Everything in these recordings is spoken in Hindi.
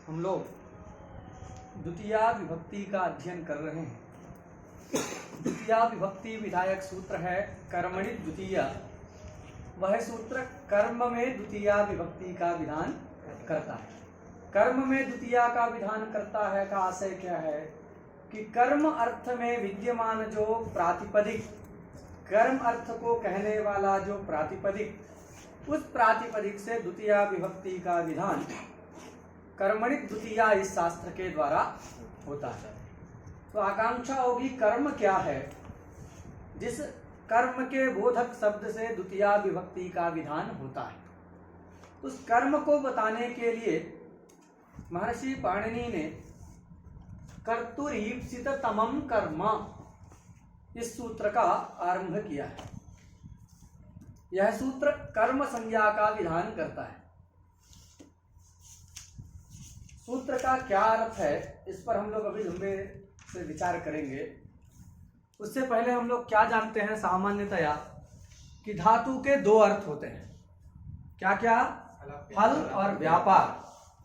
हम लोग द्वितीया विभक्ति का अध्ययन कर रहे हैं। द्वितीया विभक्ति विधायक सूत्र है कर्मणि द्वितीया। वह सूत्र कर्म में द्वितीया विभक्ति का विधान करता है। कर्म में द्वितीया का विधान करता है का आशय क्या है कि कर्म अर्थ में विद्यमान जो प्रातिपदिक, कर्म अर्थ को कहने वाला जो प्रातिपदिक, उस प्रातिपदिक से द्वितीया विभक्ति का विधान कर्मणि द्वितीया इस शास्त्र के द्वारा होता है। तो आकांक्षा होगी कर्म क्या है, जिस कर्म के बोधक शब्द से द्वितीया विभक्ति का विधान होता है। उस कर्म को बताने के लिए महर्षि पाणिनि ने कर्तुरीप्सित तमम कर्म इस सूत्र का आरंभ किया है। यह सूत्र कर्म संज्ञा का विधान करता है। सूत्र का क्या अर्थ है, इस पर हम लोग अभी लंबे से विचार करेंगे। उससे पहले हम लोग क्या जानते हैं सामान्यतया कि धातु के दो अर्थ होते हैं। क्या क्या? फल और व्यापार।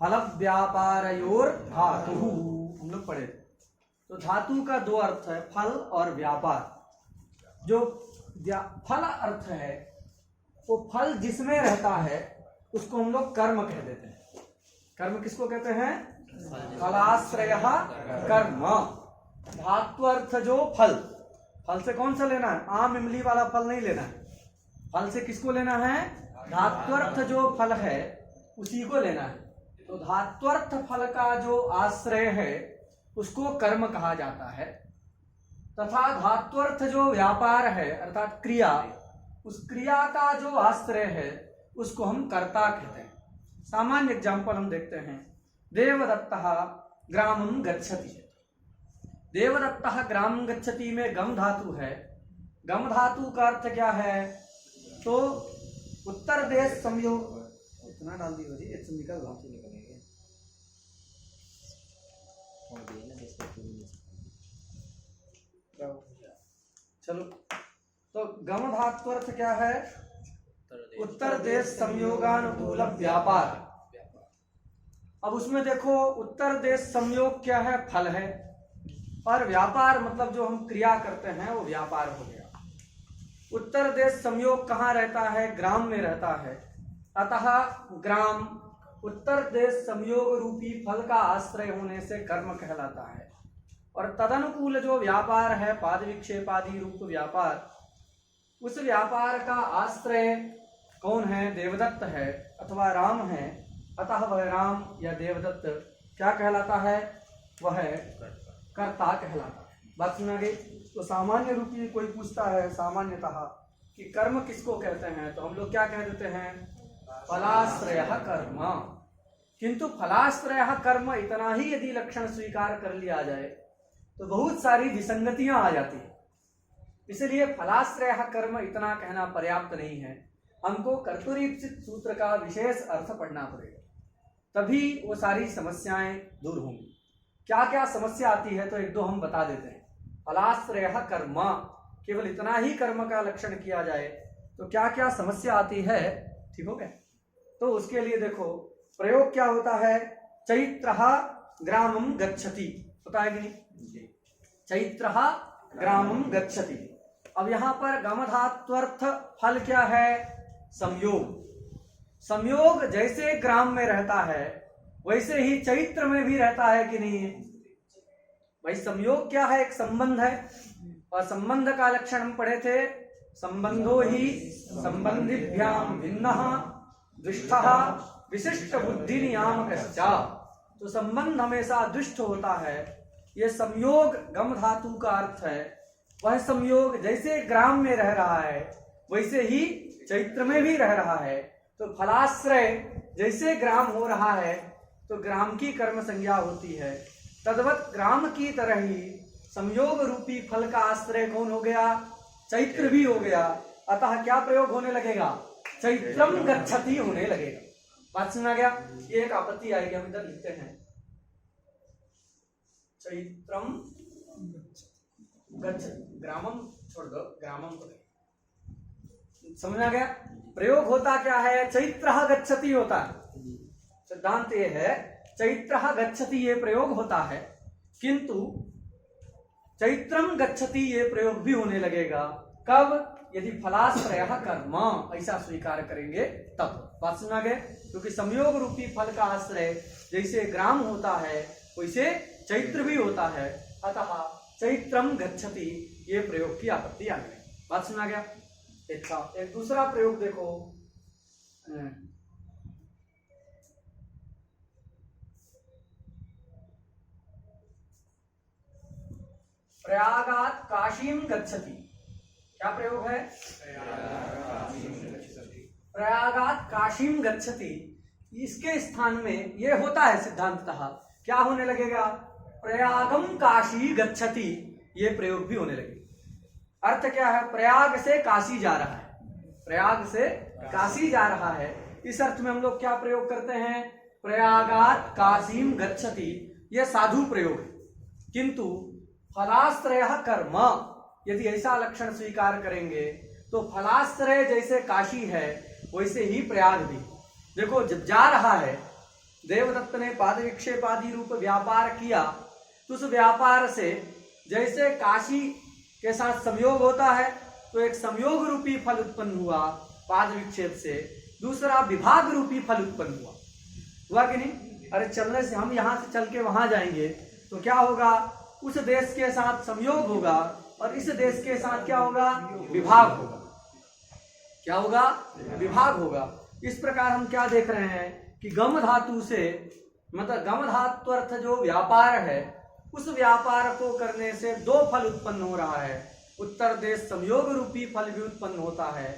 फल व्यापारयोर धातु हम लोग पढ़े। तो धातु का दो अर्थ है, फल और व्यापार। जो फल अर्थ है वो फल जिसमें रहता है उसको हम लोग कर्म कह देते हैं। कर्म किसको कहते हैं? फलाश्रय कर्म। धातु अर्थ जो फल, फल से कौन सा लेना है? आम इमली वाला फल नहीं लेना है। फल से किसको लेना है? धात्वर्थ जो फल है उसी को लेना है। तो धात्वर्थ फल का जो आश्रय है उसको कर्म कहा जाता है। तथा धात्वर्थ जो व्यापार है अर्थात क्रिया, उस क्रिया का जो आश्रय है उसको हम कर्ता कहते हैं। सामान्य एग्जाम्पल हम देखते हैं। देवदत्तः ग्रामं गच्छति। देवदत्तः ग्रामं गच्छति में गम धातु है। गम धातु का अर्थ क्या है? तो उत्तर देश संयोग, इतना डाल दी भाई, एक निकल धातु निकलेंगे। चलो, तो गम धातु अर्थ क्या है? उत्तर देश संयोगानुकूल व्यापार। अब उसमें देखो, उत्तर देश संयोग क्या है? फल है। और व्यापार मतलब जो हम क्रिया करते हैं वो व्यापार हो गया। उत्तर देश संयोग कहाँ रहता है? ग्राम में रहता है। अतः ग्राम उत्तर देश संयोग रूपी फल का आश्रय होने से कर्म कहलाता है। और तदनुकूल जो व्यापार है पाद विक्षेपादि रूप व्यापार, उस व्यापार का आश्रय कौन है? देवदत्त है अथवा राम है। अतः वह राम या देवदत्त क्या कहलाता है? वह कर्ता कहलाता है। बात सुना गई? तो सामान्य रूपी कोई पूछता है सामान्यतः कि कर्म किसको कहते हैं, तो हम लोग क्या कह देते हैं? फलाश्रय कर्म। किंतु फलाश्रय कर्म इतना ही यदि लक्षण स्वीकार कर लिया जाए तो बहुत सारी विसंगतियां आ जाती है। इसलिए फलाश्रय कर्म इतना कहना पर्याप्त नहीं है। हमको कर्तुरीप्सित सूत्र का विशेष अर्थ पढ़ना पड़ेगा, तभी वो सारी समस्याएं दूर होंगी। क्या क्या समस्या आती है तो एक दो हम बता देते हैं। फलाश्रय कर्म, केवल इतना ही कर्म का लक्षण किया जाए तो क्या क्या समस्या आती है, ठीक हो गया? तो उसके लिए देखो प्रयोग क्या होता है। चैत्रः ग्रामं गच्छति, पता है कि नहीं? चैत्रः ग्रामं गच्छति। अब यहाँ पर गमधात्वर्थ फल क्या है? संयोग। संयोग जैसे ग्राम में रहता है वैसे ही चैत्र में भी रहता है कि नहीं? भाई संयोग क्या है? एक संबंध है। और संबंध का लक्षण हम पढ़े थे, संबंधो ही संबंधिभ्याम भिन्नः दुष्टः विशिष्ट बुद्धि नियामकश्च। तो संबंध हमेशा दुष्ट होता है। ये संयोग गम धातु का अर्थ है। वह संयोग जैसे ग्राम में रह रहा है वैसे ही चैत्र में भी रह रहा है। तो फलाश्रय जैसे ग्राम हो रहा है तो ग्राम की कर्म संज्ञा होती है। तद्वत ग्राम की तरह ही संयोग रूपी फल का आश्रय कौन हो गया? चैत्र भी हो गया। अतः क्या प्रयोग होने लगेगा? चैत्रम गच्छति होने लगेगा। बात सुना गया? ये एक आपत्ति आएगी, हम इधर लिखते हैं चैत्रम गच्छति। ग्रामम छोड़ दो, ग्रामम को समझ आ गया? प्रयोग होता क्या है? चैत्रः गच्छति होता है। सिद्धांत ये है चैत्रः गच्छति ये प्रयोग होता है, किंतु चैत्रम गच्छति ये प्रयोग भी होने लगेगा कब? यदि फलाश्रयः कर्म ऐसा स्वीकार करेंगे तब। बात सुना गए? क्योंकि संयोग रूपी फल का आश्रय जैसे ग्राम होता है वैसे चैत्र भी होता है, अतः चैत्रम गच्छति ये प्रयोग की आपत्ति आ गई। बात सुना गया? एक दूसरा प्रयोग देखो, प्रयागात काशीम गच्छति। क्या प्रयोग है? प्रयागात काशीम गच्छति। इसके स्थान में ये होता है सिद्धांततः क्या होने लगेगा? प्रयागम काशी गच्छति ये प्रयोग भी होने लगेगा। अर्थ क्या है? प्रयाग से काशी जा रहा है, प्रयाग से काशी जा रहा है। इस अर्थ में हम लोग क्या प्रयोग करते हैं? प्रयागात काशीम गच्छति, यह साधु प्रयोग है। किंतु फलाश्रयः कर्म, यदि ऐसा लक्षण स्वीकार करेंगे तो फलाश्रय जैसे काशी है वैसे ही प्रयाग भी। देखो जब जा रहा है, देवदत्त ने पाद विक्षेप आदि रूप व्यापार किया तो उस व्यापार से जैसे काशी के साथ संयोग होता है तो एक संयोग रूपी फल उत्पन्न हुआ पाद विक्षेप से, दूसरा विभाग रूपी फल उत्पन्न हुआ कि नहीं? अरे चलने से हम यहाँ से चल के वहां जाएंगे तो क्या होगा? उस देश के साथ संयोग होगा और इस देश के साथ क्या होगा? विभाग होगा। क्या होगा? विभाग होगा। इस प्रकार हम क्या देख रहे हैं कि गम धातु से, मतलब गम धातु अर्थ जो व्यापार है उस व्यापार को करने से दो फल उत्पन्न हो रहा है। उत्तर देश संयोग रूपी फल भी उत्पन्न होता है,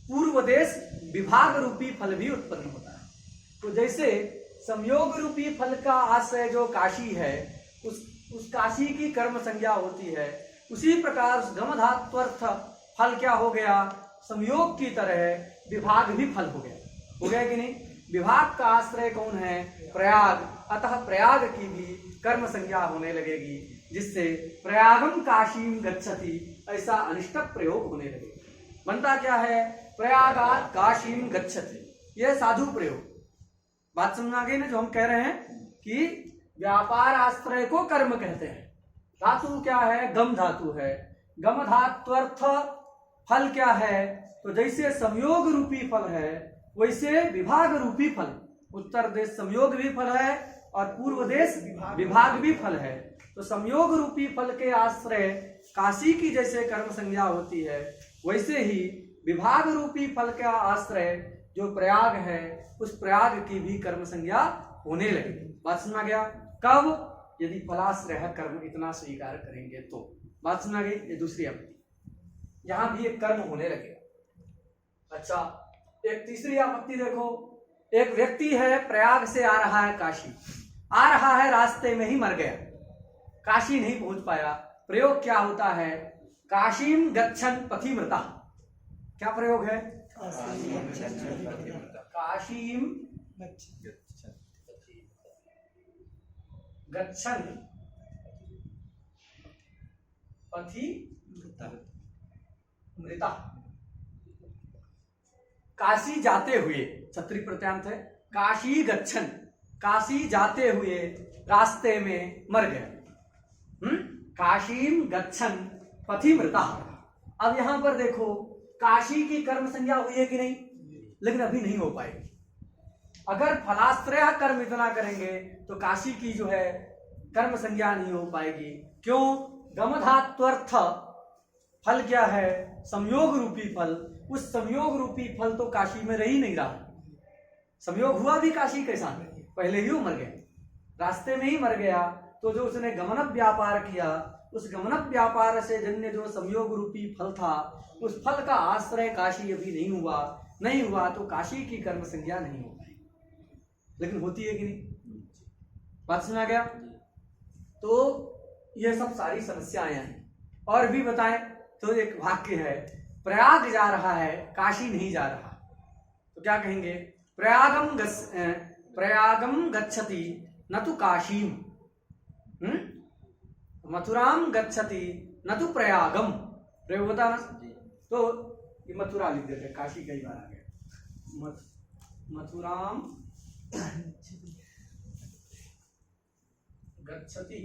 पूर्व देश विभाग रूपी फल भी उत्पन्न होता है। तो जैसे संयोग रूपी फल का आश्रय जो काशी है उस काशी की कर्म संज्ञा होती है, उसी प्रकार गम धातु अर्थ फल क्या हो गया? संयोग की तरह विभाग भी फल हो गया कि नहीं? विभाग का आश्रय कौन है? प्रयाग, अतः प्रयाग की भी कर्म संज्ञा होने लगेगी, जिससे प्रयागम काशीम गच्छति ऐसा अनिष्टक प्रयोग होने लगेगा। बनता क्या है? प्रयागात काशीम गच्छति, यह साधु प्रयोग। बात समझ आ गई ना? जो हम कह रहे हैं कि व्यापार आश्रय को कर्म कहते हैं। धातु क्या है? गम धातु है। गम धातु अर्थ फल क्या है? तो जैसे संयोग रूपी फल है वैसे विभाग रूपी फल, उत्तर देश संयोग भी फल है और पूर्व देश विभाग भी फल है। तो संयोग रूपी फल के आश्रय काशी की जैसे कर्म संज्ञा होती है वैसे ही विभाग रूपी फल का आश्रय जो प्रयाग है उस प्रयाग की भी कर्म संज्ञा होने लगेगी। बात सुना गया? कब? यदि फलाश्रय कर्म इतना स्वीकार करेंगे तो। बात सुना गई? ये दूसरी आपत्ति। यहां भी एक कर्म होने लगेगा। अच्छा, एक तीसरी आपत्ति देखो। एक व्यक्ति है, प्रयाग से आ रहा है काशी, आ रहा है, रास्ते में ही मर गया, काशी नहीं पहुंच पाया। प्रयोग क्या होता है? काशीम गच्छन पथिमृता। क्या प्रयोग है? काशीम गच्छन पथि मृता। काशी जाते हुए, छत्री प्रत्यांत है, काशी गच्छन, काशी जाते हुए रास्ते में मर गए। काशीम गच्छन पथि मृता। अब यहां पर देखो काशी की कर्म संज्ञा हुई है कि नहीं? लेकिन अभी नहीं हो पाएगी। अगर फलाश्रय कर्म इतना करेंगे तो काशी की जो है कर्म संज्ञा नहीं हो पाएगी। क्यों? गमधात्वर्थ फल क्या है? संयोग रूपी फल। उस संयोग रूपी फल तो काशी में रह ही नहीं रहा। संयोग हुआ भी काशी के साथ, पहले ही वो मर गया, रास्ते में ही मर गया। तो जो उसने गमन व्यापार किया, उस गमन व्यापार से जन्य जो संयोग रूपी फल था, उस फल का आश्रय काशी अभी नहीं हुआ तो काशी की कर्म संज्ञा नहीं हो पाएगी। लेकिन होती है कि नहीं? बात सुना गया? तो ये सब सारी समस्याएं हैं। और भी बताएं तो एक वाक्य है, प्रयाग जा रहा है, काशी नहीं जा रहा, तो क्या कहेंगे? प्रयागम गच्छति न तो काशीम, मथुराम गच्छति न तो प्रयागम। प्रयोग होता ना? तो ये मथुरा लिख देते, काशी कई बार आ गया। मथुराम गच्छति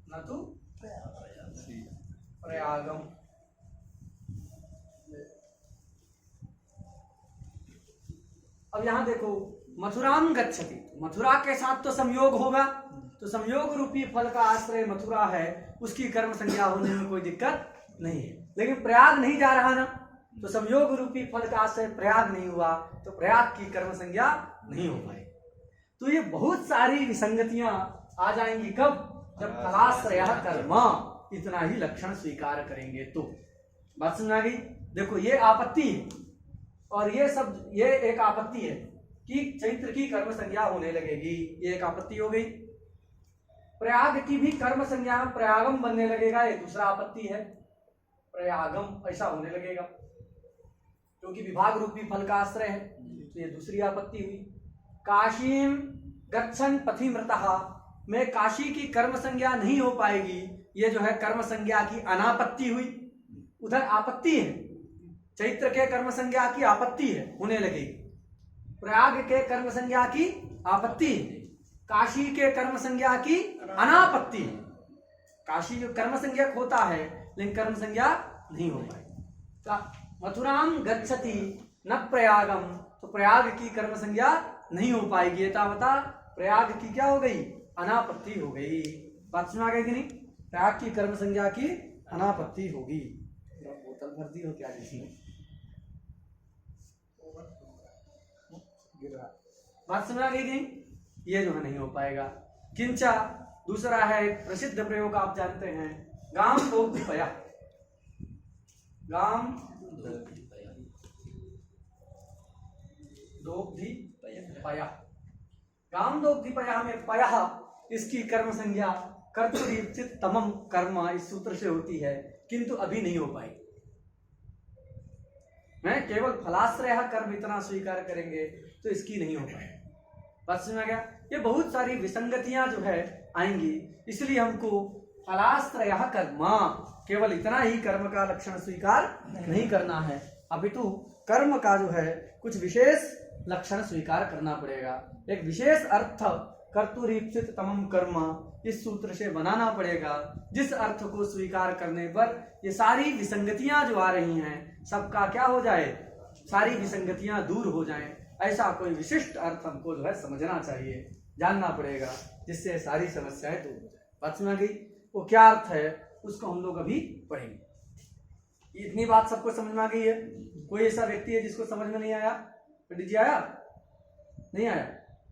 न तु प्रयागम। अब यहां देखो मथुराम गच्छति, मथुरा के साथ तो संयोग होगा, तो संयोग रूपी फल का आश्रय मथुरा है, उसकी कर्म संज्ञा होने में कोई दिक्कत नहीं है। लेकिन प्रयाग नहीं जा रहा ना, तो संयोग रूपी फल का आश्रय प्रयाग नहीं हुआ, तो प्रयाग की कर्म संज्ञा नहीं हो पाई। तो ये बहुत सारी विसंगतियां आ जाएंगी कब, जब फलाश्रय कर्म इतना ही लक्षण स्वीकार करेंगे तो। बात समझ आ गई? देखो ये आपत्ति है, और ये सब ये एक आपत्ति है कि चैत्र की कर्म संज्ञा होने लगेगी, ये एक आपत्ति हो गई। प्रयाग की भी कर्म संज्ञा प्रयागम बनने लगेगा, ये दूसरा आपत्ति है। प्रयागम ऐसा होने लगेगा क्योंकि विभाग रूपी फल का आश्रय है, तो ये दूसरी आपत्ति हुई। काशीम गच्छन पथिमृतः में काशी की कर्म संज्ञा नहीं हो पाएगी, ये जो है कर्म संज्ञा की अनापत्ति हुई। उधर आपत्ति है, चैत्र के कर्म संज्ञा की आपत्ति है, होने लगेगी। प्रयाग के कर्म संज्ञा की आपत्ति है, काशी के कर्म संज्ञा की अनापत्ति है। काशी जो कर्म संज्ञा होता है लेकिन कर्म संज्ञा नहीं हो पाएगी। मथुराम गच्छति न प्रयागम, तो प्रयाग की कर्म संज्ञा नहीं हो पाएगी, तावता प्रयाग की क्या हो गई, अनापत्ति हो गई। बात सुना गई कि नहीं? प्रयाग की कर्म संज्ञा की अनापत्ति होगी। बोतल भर दी हो क्या जिसमें? बात सुना गई कि नहीं? ये जो है नहीं हो पाएगा। किंचा दूसरा है प्रसिद्ध प्रयोग, आप जानते हैं, गाम दोग्धिपया। गाम दोग्धिपया, गाम दोग्धिपया में पया इसकी कर्म संज्ञा कर्तुरीप्सित तमम कर्म इस सूत्र से होती है, किंतु अभी नहीं हो पाई। मैं केवल फलाश्रय कर्म इतना स्वीकार करेंगे तो इसकी नहीं हो पाए। बात समझ में गया? ये बहुत सारी विसंगतियां जो है आएंगी, इसलिए हमको फलाश्रय कर्म केवल इतना ही कर्म का लक्षण स्वीकार नहीं करना है, अपितु कर्म का जो है कुछ विशेष लक्षण स्वीकार करना पड़ेगा। एक विशेष अर्थ कर्तुरीप्सित तमम कर्म इस सूत्र से बनाना पड़ेगा, जिस अर्थ को स्वीकार करने पर ये सारी विसंगतियां जो आ रही हैं सबका क्या हो जाए, सारी विसंगतियां दूर हो जाएं। ऐसा कोई विशिष्ट अर्थ हमको जो है समझना चाहिए, जानना पड़ेगा, जिससे सारी समस्याएं दूर हो जाए। बात समझ गई? वो क्या अर्थ है उसको हम लोग अभी पढ़ेंगे। इतनी बात सबको समझ में आ गई है? कोई ऐसा व्यक्ति है जिसको समझ में नहीं आया? पंडित जी आया? नहीं आया?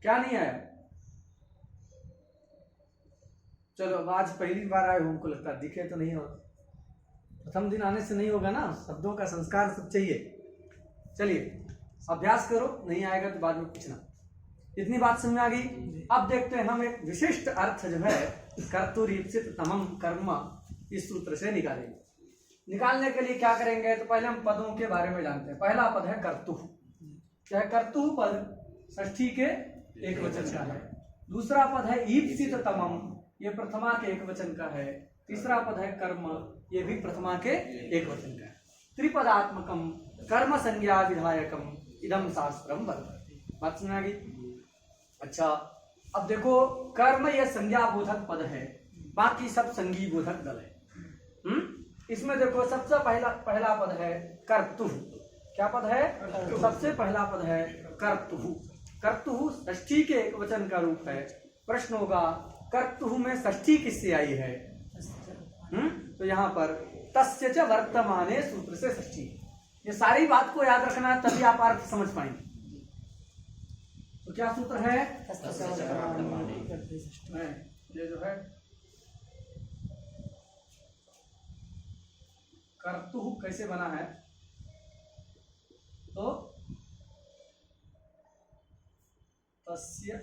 क्या नहीं आया? चलो अब आज पहली बार आए, हमको लगता है दिखे तो नहीं होगा, प्रथम दिन आने से नहीं होगा ना, शब्दों का संस्कार सब चाहिए। चलिए अभ्यास करो, नहीं आएगा तो बाद में पूछना। इतनी बात समझ में आ गई? अब देखते हैं हम एक विशिष्ट अर्थ जो है कर्तुरीप्सित तमम कर्म इस सूत्र से निकालेंगे। निकालने के लिए क्या करेंगे, तो पहले हम पदों के बारे में जानते हैं। पहला पद है कर्तु। क्या है? कर्तु पद षष्ठी के एक वचन का है। दूसरा पद है ईप्सित तमम, ये प्रथमा के एक वचन का है। तीसरा पद है कर्म, ये भी प्रथमा के एक वचन का है। त्रिपदात्मकम कर्म संज्ञा विधायकम इदम शास्त्रम वर्तते। बात सुना गई? अच्छा अब देखो, कर्म यह संज्ञा बोधक पद है, बाकी सब संगी बोधक दल है। इसमें देखो सबसे पहला पद है कर्तु। क्या पद है? सबसे पहला पद है कर्तु। कर्तु षष्ठी के एक वचन का रूप है। प्रश्न होगा कर्तु में षष्ठी किससे आई है? तो यहाँ पर तस्य च वर्तमाने सूत्र से षष्ठी। ये सारी बात को याद रखना है, तभी आप अर्थ समझ पाएंगे। तो क्या सूत्र है? ये जो है कर्तु कैसे बना है, तो तस्य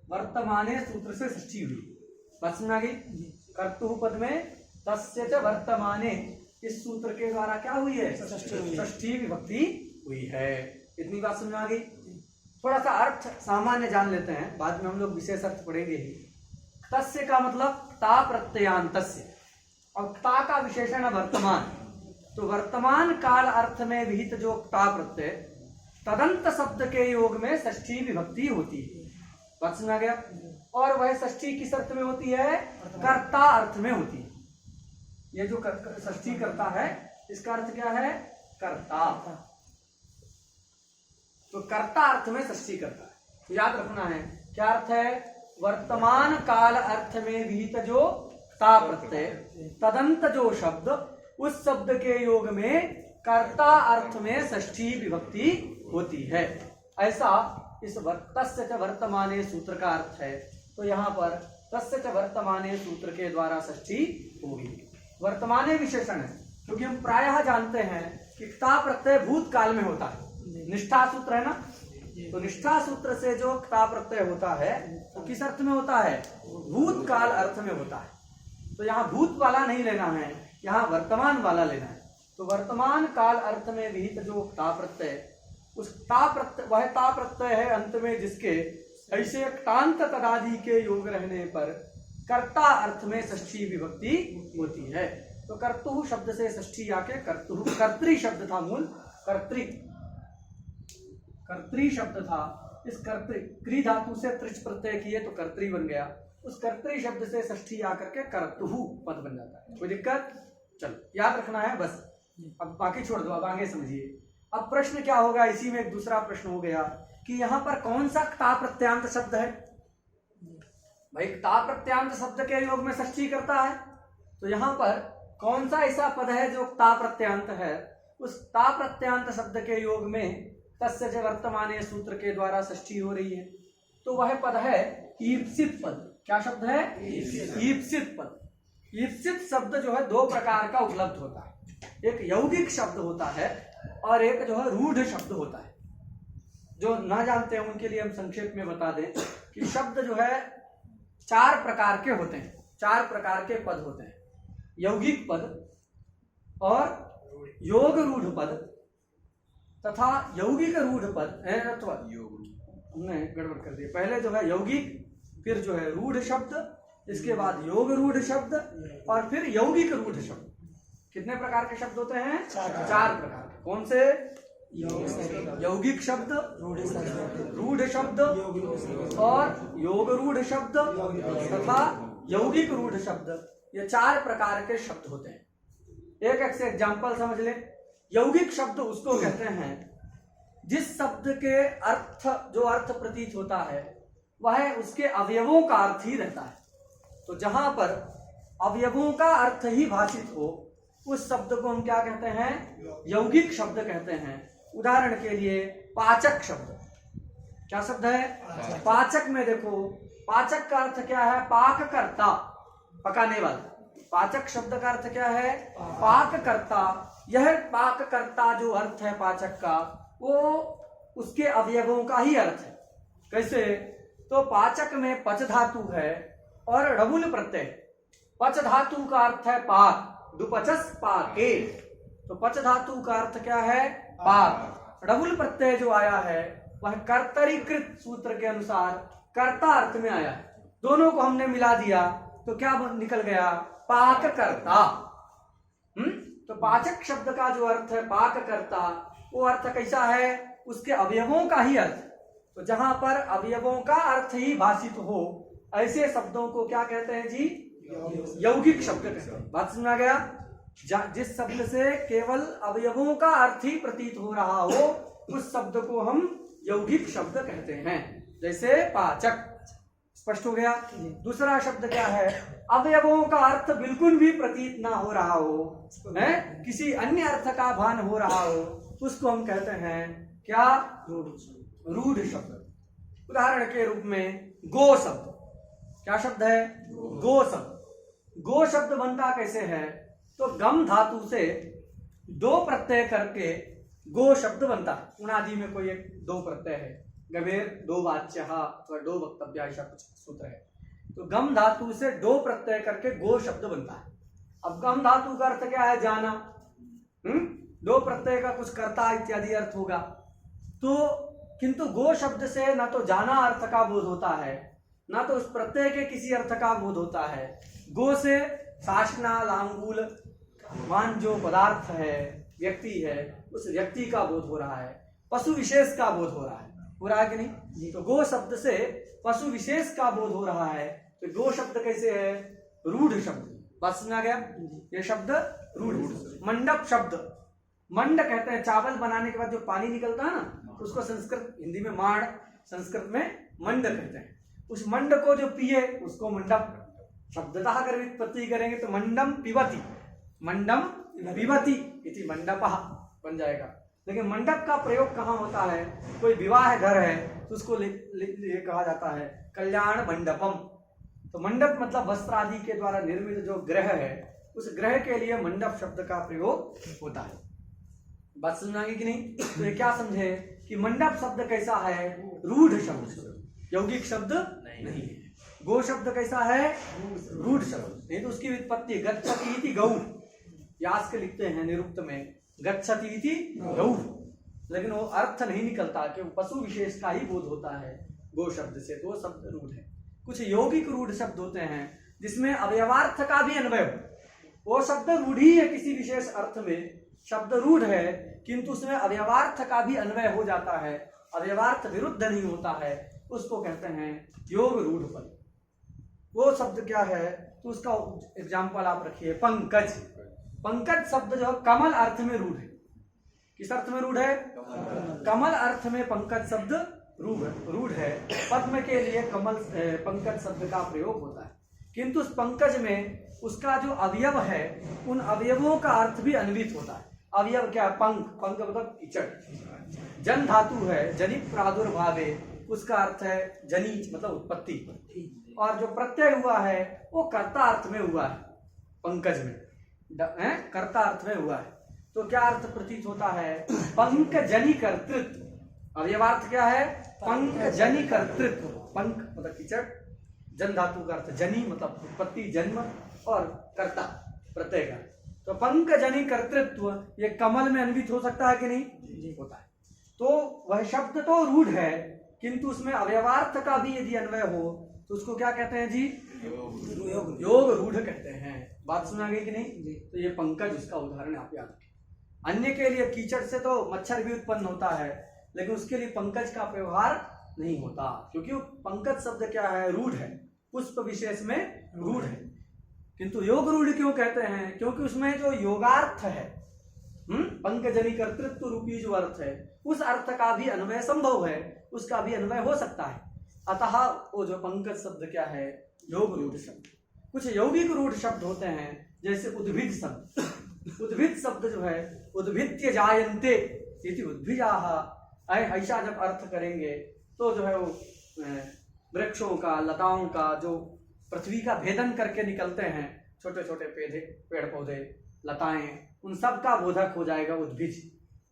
वर्तमाने सूत्र से षष्ठी हुई। बात समझ आ गई? कर्तु पद में तस्य च वर्तमाने इस सूत्र के द्वारा क्या हुई है? षष्ठी विभक्ति हुई है। इतनी बात समझ आ गई? थोड़ा सा अर्थ सामान्य जान लेते हैं, बाद में हम लोग विशेष अर्थ पढ़ेंगे ही। तस्य का मतलब ता प्रत्ययांतस्य, और ता का विशेषण है वर्तमान। तो वर्तमान काल अर्थ में विहित जो क्ता प्रत्यय तदंत शब्द के योग में षष्ठी विभक्ति होती है। बात सुना गया। और वह षष्ठी किस अर्थ में होती है? कर्ता अर्थ में होती है। ये जो षष्ठी करता है इसका अर्थ क्या है? कर्ता। तो कर्ता अर्थ में षष्ठी करता है। तो याद रखना है क्या अर्थ है? वर्तमान काल अर्थ में विहित जो ता प्रत्यय तदंत जो शब्द, उस शब्द के योग में कर्ता अर्थ में षष्ठी विभक्ति होती है। ऐसा इस तस्य च वर्तमाने सूत्र का अर्थ है। तो यहाँ पर तस्य च वर्तमाने सूत्र के द्वारा षष्ठी होगी। वर्तमाने विशेषण है क्योंकि हम प्रायः जानते हैं कि क्ता प्रत्यय भूतकाल में होता है। निष्ठा सूत्र है ना, तो निष्ठा सूत्र से जो क्ता प्रत्यय होता है तो किस अर्थ में होता है? भूतकाल अर्थ में होता है। तो यहाँ भूत वाला नहीं लेना है, यहाँ वर्तमान वाला लेना है। तो वर्तमान काल अर्थ में विहित जो क्ता प्रत्यय, उस ता प्रत्यय वह ता प्रत्यय है अंत में जिसके ऐसे क्तांत तदादि के योग रहने पर कर्ता अर्थ में षष्ठी विभक्ति होती है। तो कर्तुः शब्द से षष्ठी आके कर्तुः, कर्तृ शब्द था मूल, कर्तृ शब्द था। इस कर्तृ क्री धातु से त्रिच प्रत्यय किए तो कर्तृ बन गया। उस कर्तृ शब्द से षष्ठी आकर के कर्तुः पद बन जाता है। कोई दिक्कत? चलो याद रखना है बस। अब बाकी छोड़ दो, अब आगे समझिए। अब प्रश्न क्या होगा? इसी में एक दूसरा प्रश्न हो गया कि यहाँ पर कौन सा क्ता प्रत्यांत शब्द है? भाई क्ता प्रत्यांत शब्द के योग में षष्ठी करता है, तो यहाँ पर कौन सा ऐसा पद है जो क्ता प्रत्यांत है? उस क्ता प्रत्यांत शब्द के योग में तस्य च वर्तमाने सूत्र के द्वारा षष्ठी हो रही है। तो वह पद है ईप्सित पद। क्या शब्द है? ईप्सित पद। ईप्सित शब्द जो है दो प्रकार का उपलब्ध होता है। एक यौगिक शब्द होता है और एक जो है रूढ़ शब्द होता है। जो ना जानते हैं उनके लिए हम संक्षेप में बता दें कि शब्द जो है चार प्रकार के होते हैं, चार प्रकार के पद होते हैं। यौगिक पद और योग रूढ़ पद तथा यौगिक रूढ़ पद अथवा हमने गड़बड़ कर दिया। पहले जो है यौगिक, फिर जो है रूढ़ शब्द, इसके बाद योग रूढ़ शब्द और फिर यौगिक रूढ़ शब्द। कितने प्रकार के शब्द होते हैं? चार प्रकार के। कौन से? यौगिक शब्द, रूढ़ शब्द और योग रूढ़ शब्द तथा यौगिक रूढ़ शब्द। ये चार प्रकार के शब्द होते हैं। एक से एग्जाम्पल समझ ले। यौगिक शब्द उसको कहते हैं जिस शब्द के अर्थ, जो अर्थ प्रतीत होता है वह उसके अवयवों का अर्थ ही रहता है। तो जहां पर अवयवों का अर्थ ही भाषित हो उस शब्द को हम क्या कहते हैं? यौगिक शब्द कहते हैं। उदाहरण के लिए पाचक शब्द। क्या शब्द है? पाचक में देखो, पाचक का अर्थ क्या है? पाक करता, पकाने वाला। पाचक शब्द का अर्थ क्या है? पाक करता। यह पाक करता जो अर्थ है पाचक का, वो उसके अवयवों का ही अर्थ है। कैसे? तो पाचक में पच धातु है और ड़बुल प्रत्यय। पच धातु का अर्थ है पाक, दुपचस पाके। तो पच धातु का अर्थ क्या है? पाक। ड़बुल प्रत्यय जो आया है वह कर्तरीकृत सूत्र के अनुसार कर्ता अर्थ में आया है। दोनों को हमने मिला दिया तो क्या निकल गया? पाक करता। तो पाचक शब्द का जो अर्थ है पाक करता, वो अर्थ कैसा है? उसके अवयवों का ही अर्थ। तो जहां पर अवयवों का अर्थ ही भाषित हो ऐसे शब्दों को क्या कहते हैं जी? यौगिक शब्द कहते हैं। बात सुना गया? जिस शब्द से केवल अवयवों का अर्थ ही प्रतीत हो रहा हो उस शब्द को हम यौगिक शब्द कहते हैं। जैसे पाचक। स्पष्ट हो गया? दूसरा शब्द क्या है? अवयवों का अर्थ बिल्कुल भी प्रतीत ना हो रहा हो, है किसी अन्य अर्थ का भान हो रहा हो, उसको हम कहते हैं क्या? रूढ़ शब्द। उदाहरण के रूप में गो शब्द। क्या शब्द है? गो शब्द। गो शब्द बनता कैसे है? तो गम धातु से दो प्रत्यय करके गो शब्द बनता है। उनादि में कोई एक दो प्रत्यय है, गवेर दो वाच्य अथवा दो वक्तव्य, ऐसा कुछ सूत्र है। तो गम धातु से दो प्रत्यय करके गो शब्द बनता है। अब गम धातु का अर्थ क्या है? जाना। दो प्रत्यय का कुछ कर्ता इत्यादि अर्थ होगा। तो किंतु गो शब्द से ना तो जाना अर्थ का बोध होता है, ना तो उस प्रत्यय के किसी अर्थ का बोध होता है। गो से शासना, लांगूल मान जो पदार्थ है, व्यक्ति है, उस व्यक्ति का बोध हो रहा है, पशु विशेष का बोध हो रहा है कि नहीं? तो गो शब्द से पशु विशेष का बोध हो रहा है। तो गो शब्द कैसे है? रूढ़ शब्द। बात समझ आ गया? ये शब्द रूढ़। मंडप शब्द, मंड कहते हैं चावल बनाने के बाद जो पानी निकलता है ना, उसको संस्कृत हिंदी में माड़, संस्कृत में मंड कहते हैं। उस मंड को जो पिए उसको मंडप। शब्दतः अगर व्युत्पत्ति करेंगे तो मंडम पिबति, मंडम पिबति इति मंडपः बन जाएगा। लेकिन मंडप का प्रयोग कहाँ होता है? कोई विवाह घर है तो उसको ये कहा जाता है कल्याण मंडपम। तो मंडप मतलब वस्त्र आदि के द्वारा निर्मित जो गृह है, उस गृह के लिए मंडप शब्द का प्रयोग होता है। बात समझाएंगे कि नहीं? तो ये क्या समझे कि मंडप शब्द कैसा है? रूढ़ शब्द, यौगिक शब्द नहीं है। गो शब्द कैसा है? रूढ़ शब्द। नहीं तो उसकी व्युत्पत्ति गच्छति इति गौ, यास्क लिखते हैं निरुक्त में गच्छति इति गौ, लेकिन वो अर्थ नहीं निकलता कि पशु विशेष का ही बोध होता है गो शब्द से। तो शब्द रूढ़ है। कुछ यौगिक रूढ़ शब्द होते हैं जिसमें अवयवार्थ का भी अन्वय हो। वो शब्द रूढ़ी है, किसी विशेष अर्थ में शब्द रूढ़ है, किंतु उसमें अवयवार्थ का भी अन्वय हो जाता है, अवयवार्थ विरुद्ध नहीं होता है, उसको कहते हैं योग रूढ़ पद। वो शब्द क्या है? तो उसका एग्जाम्पल आप रखिए, पंकज। पंकज शब्द जो कमल अर्थ में रूढ़ है। किस अर्थ में रूढ़ है? कमल अर्थ में पंकज शब्द रूढ़ है। पद्म के लिए कमल पंकज शब्द का प्रयोग होता है, किंतु उस पंकज में उसका जो अवयव है, उन अवयवों का अर्थ भी अन्वित होता है। अवयव क्या? पंख, पंख मतलब कीचड़। जन धातु है, जनि प्रादुर्भावे, उसका अर्थ है जनी मतलब उत्पत्ति। और जो प्रत्यय हुआ है वो कर्ता अर्थ में हुआ है, पंकज में कर्ता अर्थ में हुआ है। तो क्या अर्थ प्रतीत होता है? पंक जनि कर्तृत्व। अवयवार्थ क्या है? पंक जनि कर्तृत्व। पंख मतलब कीचड़, जन धातु का अर्थ जनी मतलब उत्पत्ति, जन्म, और कर्ता प्रत्यय का। तो पंक जनि कर्तृत्व ये कमल में अन्वित हो सकता है कि नहीं? होता है। तो वह शब्द तो रूढ़ है, किंतु उसमें अवयवार्थ का भी यदि अन्वय हो तो उसको क्या कहते हैं जी? योग रूढ़ कहते हैं। बात सुना गई कि नहीं? तो ये पंकज उसका उदाहरण आप याद रखें। अन्य के लिए कीचड़ से तो मच्छर भी उत्पन्न होता है, लेकिन उसके लिए पंकज का व्यवहार नहीं होता, क्योंकि वो पंकज शब्द क्या है? रूढ़ है, पुष्प विशेष में रूढ़ है। किंतु योग रूढ़ क्यों कहते हैं? क्योंकि उसमें जो योगार्थ है, पंकजनि कर्तृत्व रूपी जो अर्थ है, उस अर्थ का भी अन्वय संभव है, उसका भी अन्वय हो सकता है। अतः वो जो पंकज शब्द क्या है? योग रूढ़ शब्द। कुछ यौगिक रूढ़ शब्द होते हैं, जैसे उद्भिद शब्द। उद्भिद शब्द जो है उद्भिद्य जायन्ते इति उद्भिजाः, ऐसा जब अर्थ करेंगे तो जो है वो वृक्षों का, लताओं का, जो पृथ्वी का भेदन करके निकलते हैं, छोटे छोटे पेड़ पौधे, लताएं, उन सब का बोधक हो जाएगा उद्भिज।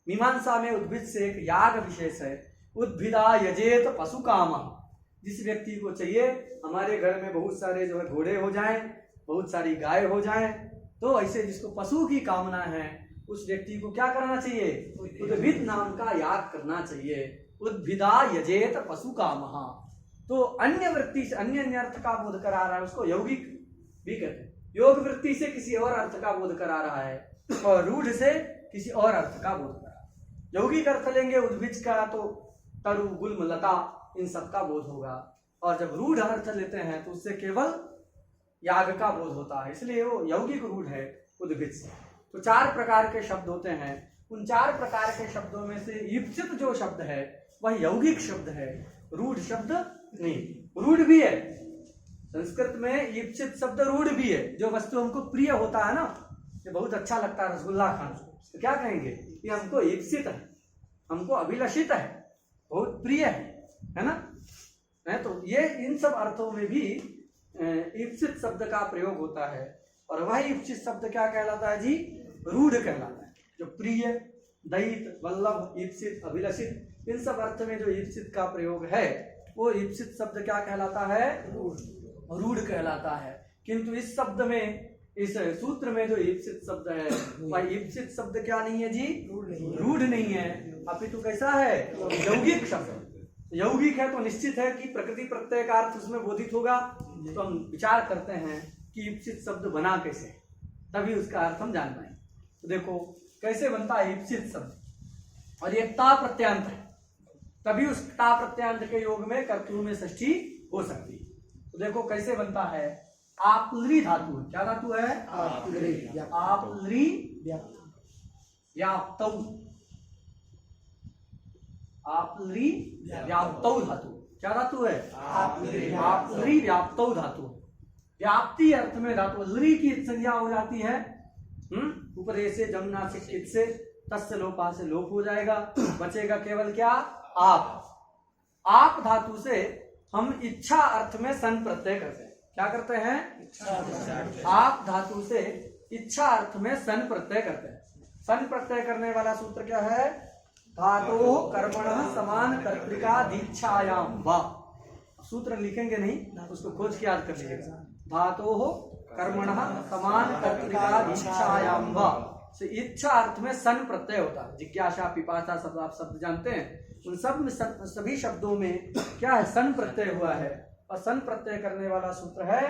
मीमांसा में उद्भिज से एक याग विशेष है, उद्भिदा यजेत पशु काम। जिस व्यक्ति को चाहिए हमारे घर में बहुत सारे जो है घोड़े हो जाएं, बहुत सारी गाय हो जाएं, तो ऐसे जिसको पशु की कामना है उस व्यक्ति को क्या करना चाहिए? उद्भिद नाम का याग करना चाहिए। उद्भिदा यजेत पशु कामः। तो अन्य वृत्ति से अन्य अर्थ का बोध करा रहा है, उसको यौगिक भी कहते हैं। योग वृत्ति से किसी और अर्थ का बोध करा रहा है, और रूढ़ से किसी और अर्थ का बोध करा रहा है। यौगिक अर्थ लेंगे उद्भिज का तो तरु, गुल्म, लता, इन सब का बोध होगा, और जब रूढ़ अर्थ लेते हैं तो उससे केवल याग का बोध होता है, इसलिए वो यौगिक रूढ़ है उद्भिद से। तो 4 प्रकार के शब्द होते हैं। उन 4 प्रकार के शब्दों में से ईप्सित जो शब्द है वह यौगिक शब्द है, रूढ़ शब्द नहीं। रूढ़ भी है, संस्कृत में ईप्सित शब्द रूढ़ भी है। जो वस्तु हमको प्रिय होता है ना, ये बहुत अच्छा लगता है रसगुल्ला खाना, तो क्या कहेंगे? ये हमको ईप्सित है, हमको अभिलषित है, बहुत प्रिय है ना? तो ये इन सब अर्थों में भी ईप्सित शब्द का प्रयोग होता है। और वह ईप्सित शब्द क्या कहलाता है जी? रूढ़ कहलाता है। जो प्रिय, दैत, वल्लभ, ईप्सित, अभिलषित, इन सब अर्थ में जो ईप्सित का प्रयोग है वो ईप्सित शब्द क्या कहलाता है? रूढ़ कहलाता है। किंतु इस शब्द में, इस सूत्र में जो ईप्सित शब्द है वह ईप्सित शब्द क्या नहीं है जी? रूढ़ नहीं है, अपितु कैसा है? यौगिक शब्द। यौगिक है तो निश्चित है कि प्रकृति प्रत्यय का अर्थ उसमें बोधित होगा। तो हम विचार करते हैं कि ईप्सित शब्द बना कैसे, तभी उसका अर्थ हम जान पाएंगे। तो देखो कैसे बनता है ईप्सित शब्द, और ये ता प्रत्यांत है, तभी उस ता प्रत्यांत के योग में कर्तृ में षष्ठी हो सकती है। तो देखो कैसे बनता है, आपलरी धातु है, क्या धातु है, आपलरी व्याप्तौ, आपलरी व्याप्तौ धातु, क्या धातु है, आपलरी व्याप्तौ धातु, व्याप्ति अर्थ में धातु, लरी की संज्ञा हो जाती है उपदेश से जमुना से कित से, तस्य लोपा से लोप हो जाएगा, बचेगा केवल क्या, आप धातु से हम इच्छा अर्थ में सन प्रत्यय करते हैं, क्या करते हैं, आप धातु से इच्छा अर्थ में सन प्रत्यय करते हैं। सन प्रत्यय करने वाला सूत्र क्या है, धातु कर्मणः समान कर्तृका दीक्षायाम वा, सूत्र लिखेंगे नहीं, उसको खोज के याद कर लीजिएगा, धातु कर्मणः समान कर्तृका दीक्षायाम वा, से इच्छा अर्थ में सन प्रत्यय होता है। जिज्ञासा पिपासा सब आप शब्द जानते हैं, उन सब में सभी शब्दों में क्या है, सन प्रत्यय हुआ है, और सन प्रत्यय करने वाला सूत्र है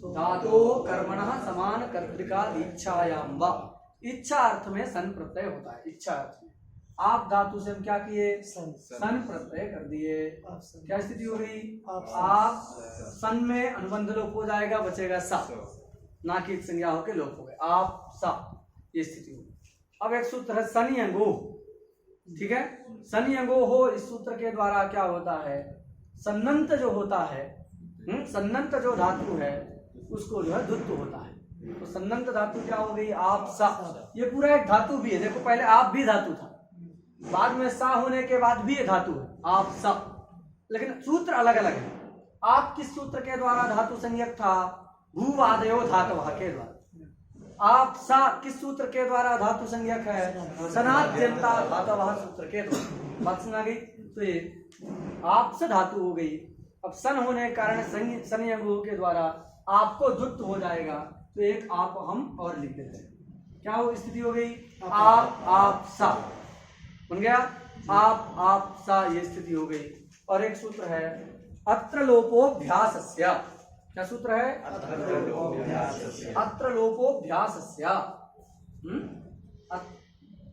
धातु कर्मणः समान कर्तृका दीक्षायाम वा, इच्छा अर्थ में सन प्रत्यय होता है। इच्छा अर्थ में आप धातु से हम क्या किए, सन प्रत्यय कर दिए, क्या स्थिति हो गई, आप सन में अनुबंध लोप हो जाएगा, बचेगा सा, ना कि संज्ञा होकर लोप हो गए, आप सा, ये स्थिति होगी। अब एक सूत्र है सनी अंगो, ठीक है, सनी अंगो हो, इस सूत्र के द्वारा क्या होता है, सन्नंत जो होता है, सन्नंत जो धातु है उसको जो है द्वित्व होता है, तो सन्नंत धातु क्या हो गई, आप सा, ये पूरा एक धातु भी है, देखो पहले आप भी धातु था, बाद में सा होने के बाद भी ये धातु है, आप सा, लेकिन सूत्र अलग अलग है। आप किस सूत्र के द्वारा धातु संज्ञक था, भूवादयो धातवः के द्वारा, आप सा किस सूत्र के द्वारा धातु संज्ञक है, सनाद्यंता धातवः सूत्र के द्वारा, बात सुना गई, तो ये आप से धातु हो गई। अब सन होने के कारण संयंगों के द्वारा आपको द्वित्व हो जाएगा, तो एक आप हम और लिख देते हैं, क्या हो स्थिति हो गई, आप सा बन गया, आप सा, ये स्थिति हो गई। और एक सूत्र है अत्र लोपोभ्यासस्य, क्या सूत्र है, अत्र लोपोभ्यासस्य,